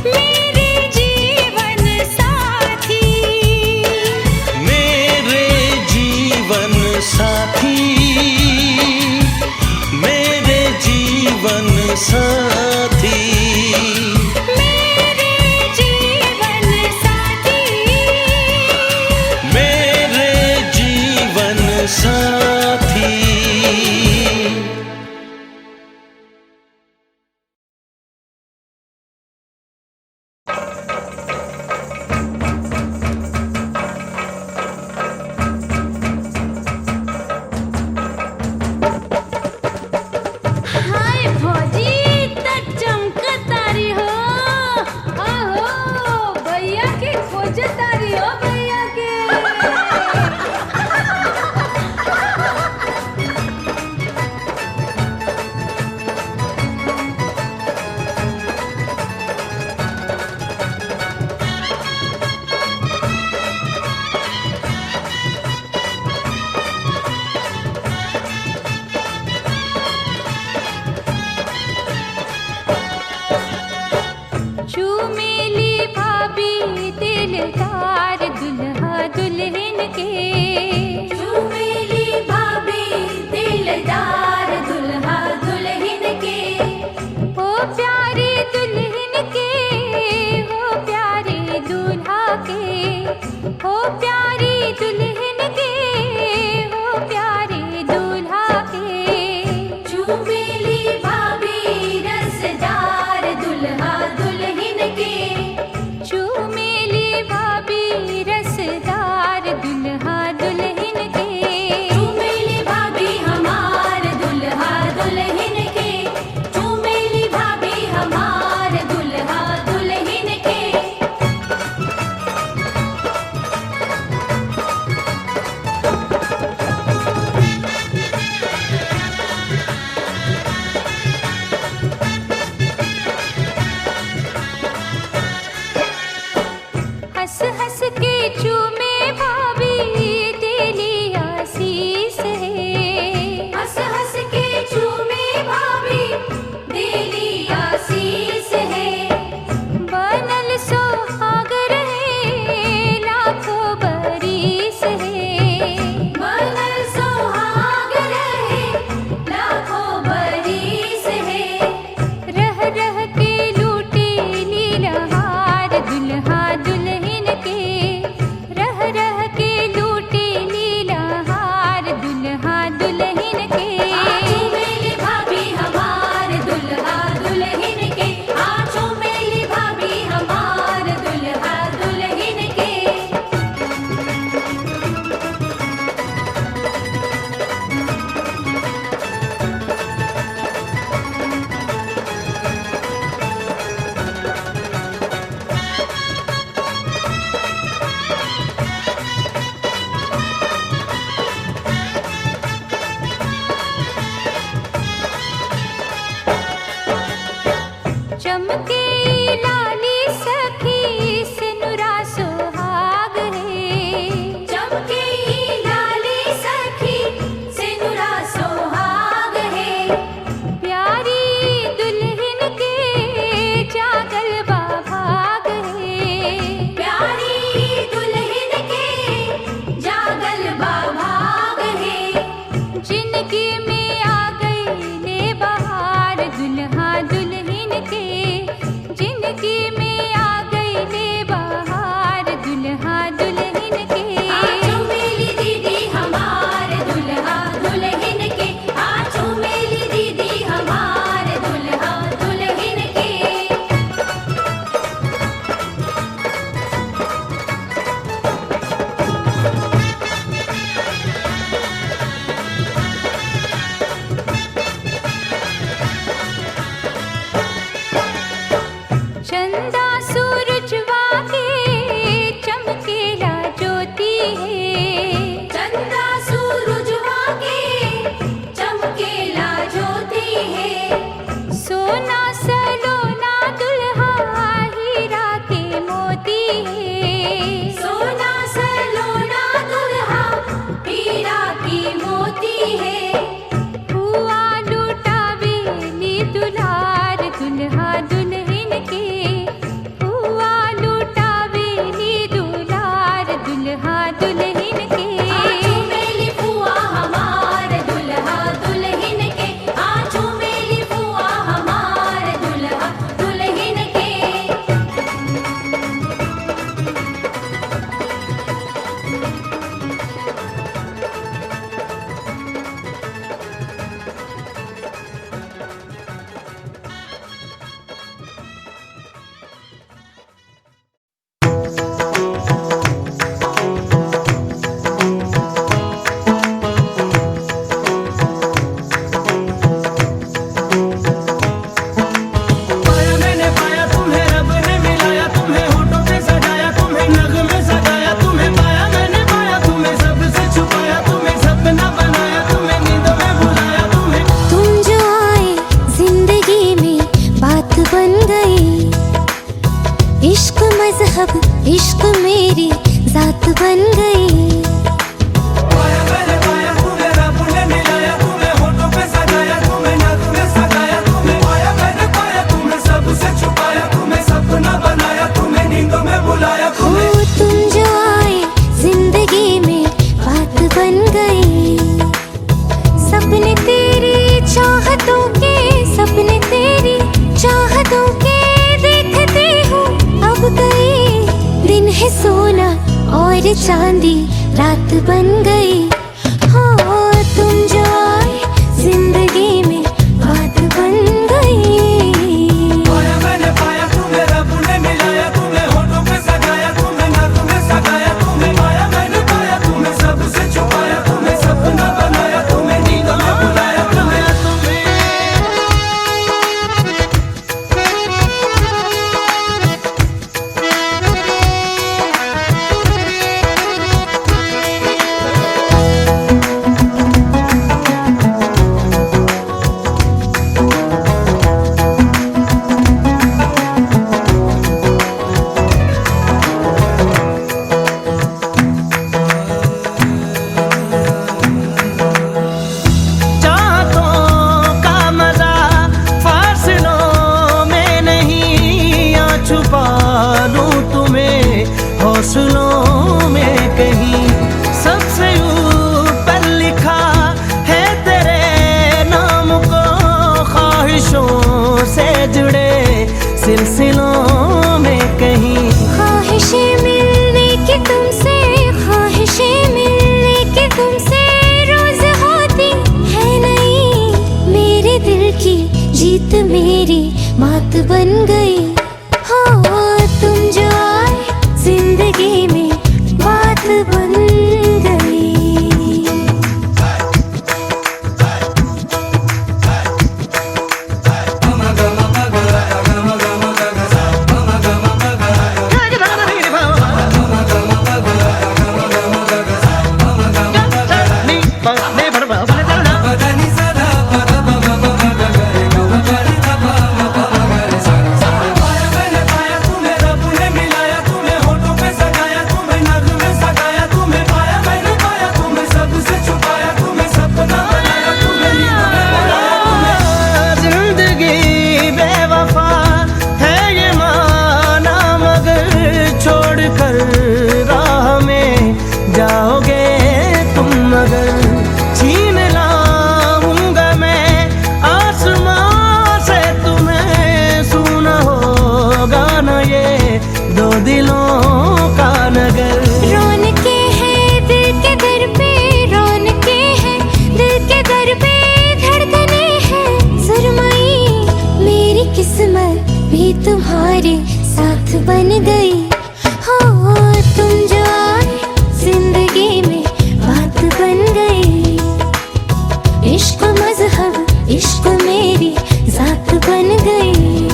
मेरे जीवन साथी, मेरे जीवन साथी, मेरे जीवन साथी, मेरे जीवन साथी, मेरे जीवन साथी। हाय भौजी हंस हंस के चूमे भाभी तेरी आशीष है। हंस हंस के चूमे भाभी तेरी आशीष है। बनल सोहाग रहे लाखों बरिस है। बनल सोहाग रहे लाखों बरिस है। रह रह के लूटे लीलहार दुल्हा दुल्हन के। रह रह के लूटे लीलहार दुल्हा दुल्हन के। आँचों मेली भाभी हमार दुल्हा दुल्हन के। आँचों मेली भाभी हमार दुल्हा दुल्हन के। चमके लाली सखी सिनुरा सुहाग है। चमके लाली सखी सिनुरा सुहाग है। प्यारी दुल्हन के जागल बा भाग है। प्यारी दुल्हन के जागल बा भाग है। जिंदगी में आ गई ले बहार दुल्हा दुल्हन के। जिंदगी में आ गई ले बहार दुल्हा दुल्हन के। आँचों मेली दीदी हमार दुल्हा दुल्हन के। आँचों मेली दीदी हमार दुल्हा दुल्हन के। चंदा सूरजवा के चमकेला ज्योति है। चंदा सूरजवा के चमकेला ज्योति है। सोना सलोना दुल्हा हीरा के मोती है। सोना सलोना दुल्हा हीरा की मोती है। हुआ लुटावेली दुलार दुल्हा दुल्हन के। हुआ लुटावेली दुलार दुल्हा दुल्हन के। आँचों मेली फुआ हमार दुल्हा दुल्हन के। आँचों मेली फुआ हमार दुल्हा दुल्हन के। पाया मैंने पाया तुम्हें रब ने मिलाया। तुम्हें होठों पे सजाया तुम्हें नग में सजाया। तुम्हें पाया मैंने पाया तुम्हें सबसे छुपाया। तुम्हें सपना बनाया तुम्हें नींदों में बुलाया। तुम्हें तुम जो आए जिंदगी में बात बन गई। इश्क मजहब इश्क मेरी जात बन गई। पाया मैंने पाया तुम्हें रब ने मिलाया। तुम्हें होठों पे सजाया तुम्हें नग में सजाया। तुम्हें पाया मैंने पाया तुम्हें सबसे छुपाया। तुम्हें सपना बनाया तुम्हें नींदों में बुलाया। ओ तुम जो आए जिंदगी में बात बन गई। सपने तेरी चाहतों के। सपने तेरी चाहतों के देखते हो अब गए। दिन है सोना और चांदी रात बन गई। हाँ तुम जो आए जिंदगी में बात बन गई। पाया मैंने पाया तुम्हें रब ने मिलाया। तुम्हें होठों पे सजाया तुम्हें नग में सजाया। तुम्हें पाया मैंने पाया तुम्हें सबसे छुपाया। तुम्हें सपना बनाया तुम्हें नींदों में बुलाया। तुम्हें ओ हौसलों में कहीं सबसे ऊपर लिखा है तेरे नाम को, ख्वाहिशों से जुड़े सिलसिलों में कहीं। ख्वाहिशें मिलने की तुमसे, ख्वाहिशें मिलने की तुमसे रोज होती है नहीं, मेरे दिल की जीत मेरी मात बन गई। हो तुम जो आए जिंदगी में बात बन गई। तुम्हारे साथ बन गई। हो तुम जो आए जिंदगी में बात बन गई। इश्क मजहब इश्क मेरी जात बन गई।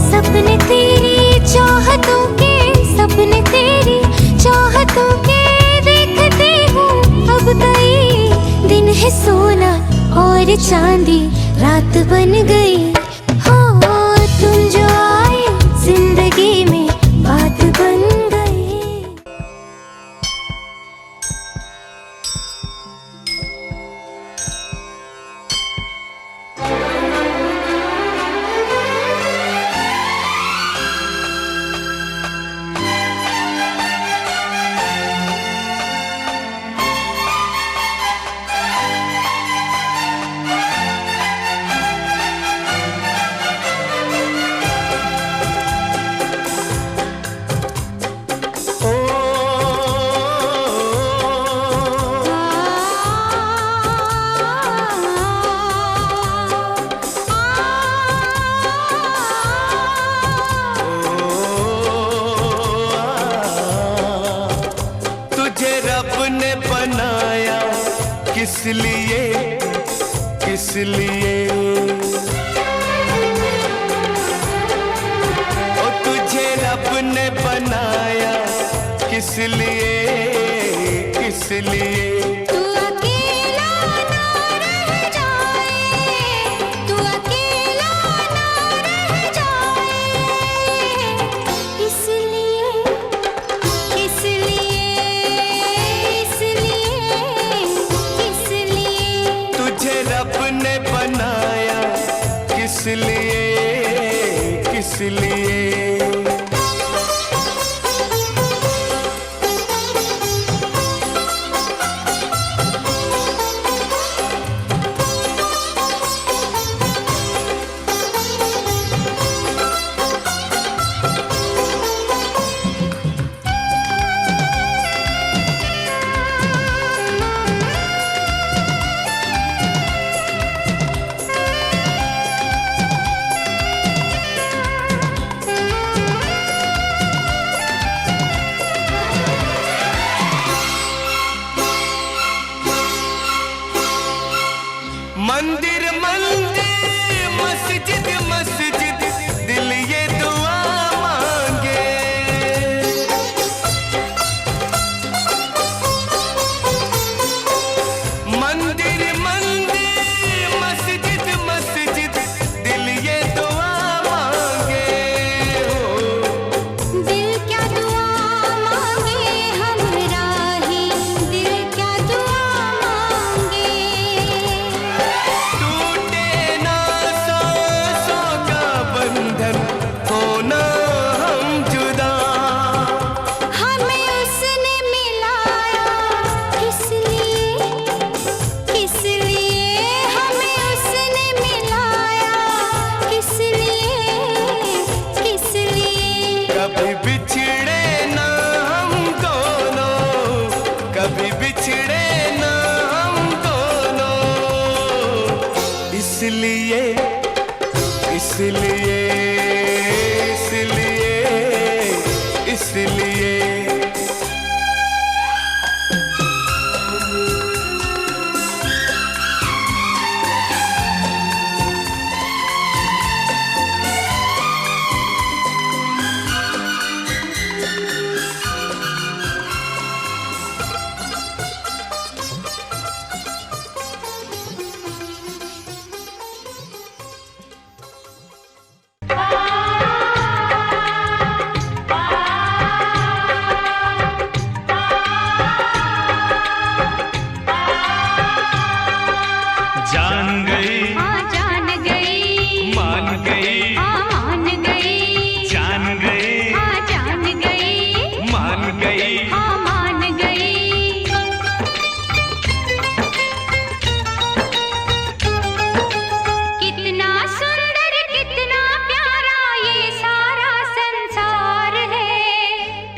सपने तेरी चाहतों के, सपने तेरी चाहतों के देखते हूँ अब कई दिन है सोना और चांदी रात बन गई। हो तुम जो आए जिंदगी में बात बन गई। किस लिए, किस लिए ओ तुझे रब ने बनाया, किस लिए, किस लिए। तू अकेला ना रह जाए, तू अकेला ना रह जाए, इसलिए, इसलिए, इसलिए, इसलिए तुझे रब ने बनाया, किस लिए, किस लिए। इसलिए इसलिए इसलिए इसलिए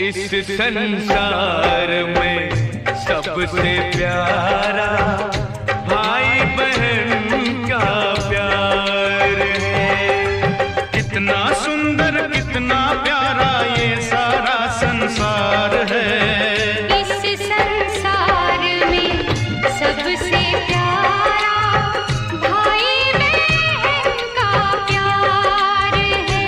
इस संसार में सबसे प्यारा भाई बहन का प्यार है। कितना सुंदर कितना प्यारा ये सारा संसार है। इस संसार में सबसे प्यारा भाई बहन का प्यार है।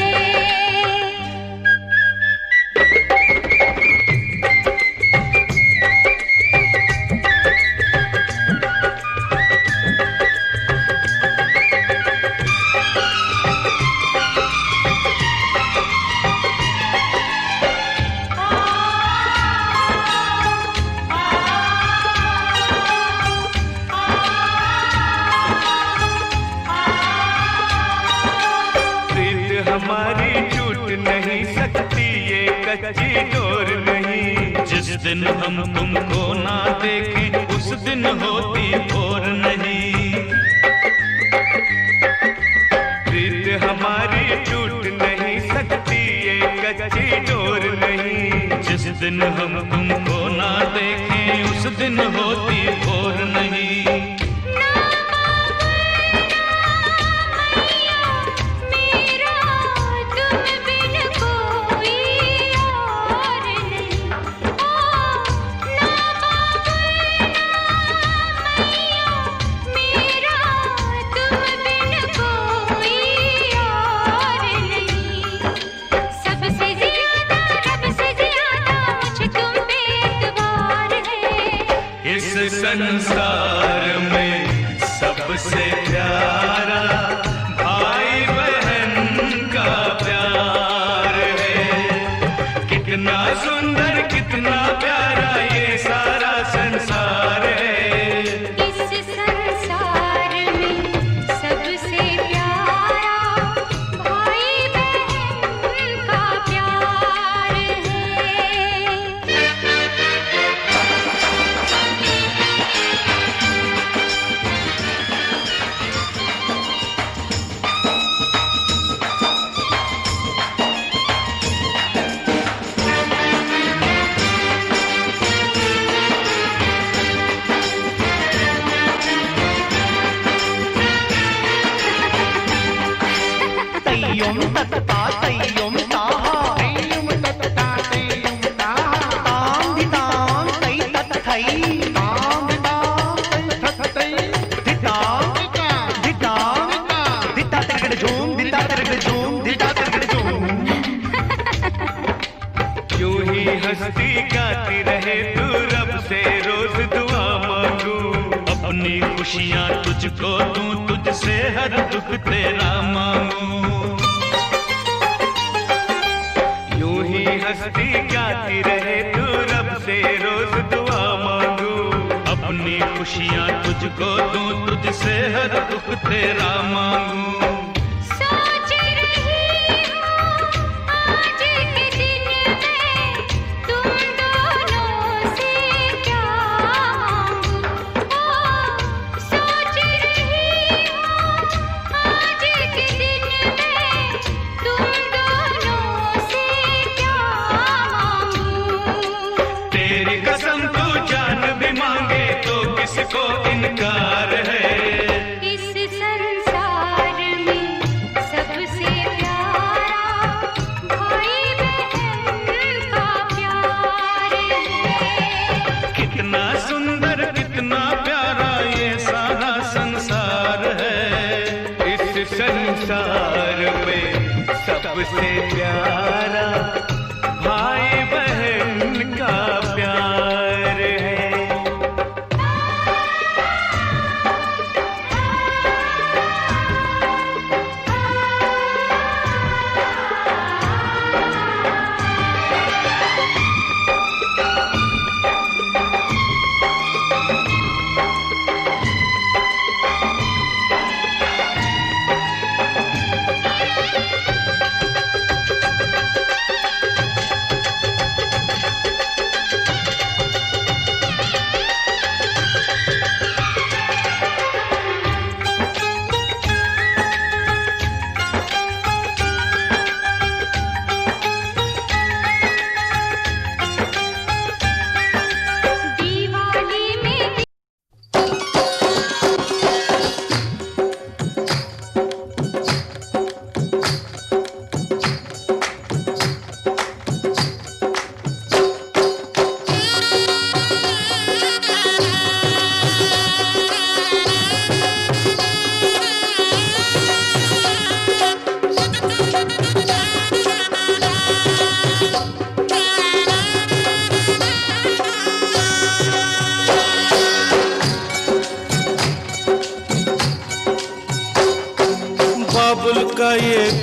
हमारी टूट नहीं सकती ये कच्ची डोर नहीं। जिस दिन हम तुमको ना देखें उस दिन होती भोर नहीं। प्रीत हमारी टूट नहीं सकती ये कच्ची डोर नहीं। जिस दिन हम तुमको ना देखें उस दिन होती भोर नहीं। संसार में सबसे प्यारा भाई बहन का प्यार है। कितना सुंदर कितना प्यारा ये सारा संसार है। इस संसार में सबसे प्यारा भाई बहन का प्यार है। तय्युम तत्ता तय्युम ताहा तय्युम तत्ता तय्युम ताहा ताम दिताम तै तत्थै ताम दिताम तै तत्थै दिताम दिताम दिता तिरगड़ झूम दिता तिरगड़ झूम दिता तिरगड़ झूम। यूं ही हंसती गाती रहे तू रब से रोज दुआ मांगू। अपनी खुशियाँ तुझको दूं तुझसे हर दुख तेरा मांगू। यूं ही हंसती गाती रहे तू रब से रोज दुआ मांगू। अपनी खुशियाँ तुझको दूं तुझसे हर दुख तेरा मांगू। सोच रही हूँ आज के दिन में तुम दोनों से क्या मांगूं। सोच रही हूँ आज के दिन में तुम दोनों से क्या मांगूं। तेरी कसम तू जान भी मांगे तो किसको इनकार है। इस संसार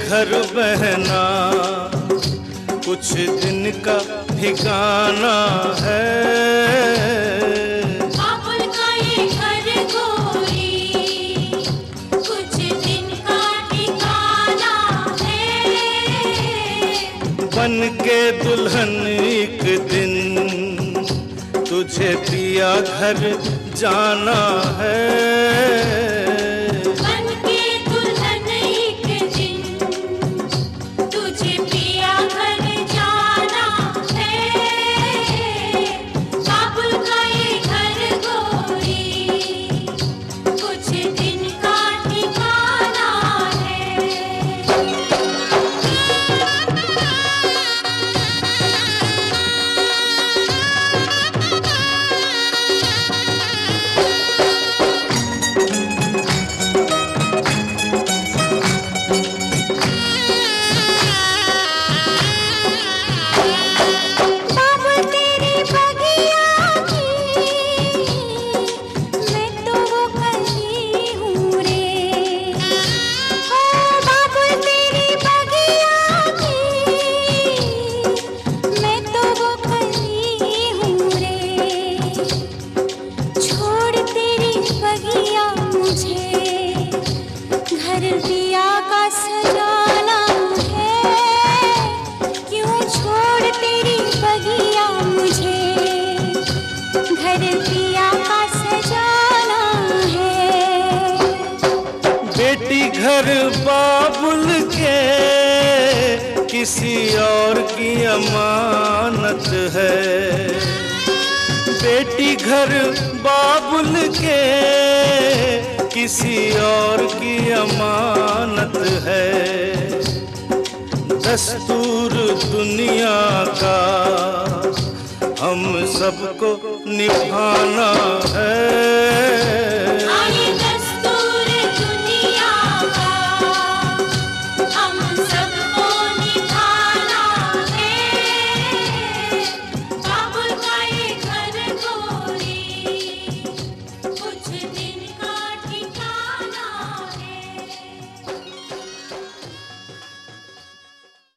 घर बहना कुछ दिन का ठिकाना है। बाबुल का ये घर गोरी कुछ दिन का ठिकाना है। बन के दुल्हन एक दिन तुझे पिया घर जाना है। बन के दुल्हन एक दिन तुझे पिया घर जाना है। बाबुल का ये घर गोरी कुछ दिन का ठिकाना है। बाबुल तेरी बगिया की मैं तो वो कली हूँ रे। ओ बाबुल तेरी बगिया की मैं तो वो कली हूँ रे। छोड़ तेरी बगिया मुझे घर दिया का सजाना है। क्यों छोड़ तेरी बगिया मुझे घर दिया का सजाना है। बेटी घर बाबुल के किसी और की अमानत है। बेटी घर बाबुल के किसी और की अमानत है। दस्तूर दुनिया का हम सबको निभाना है।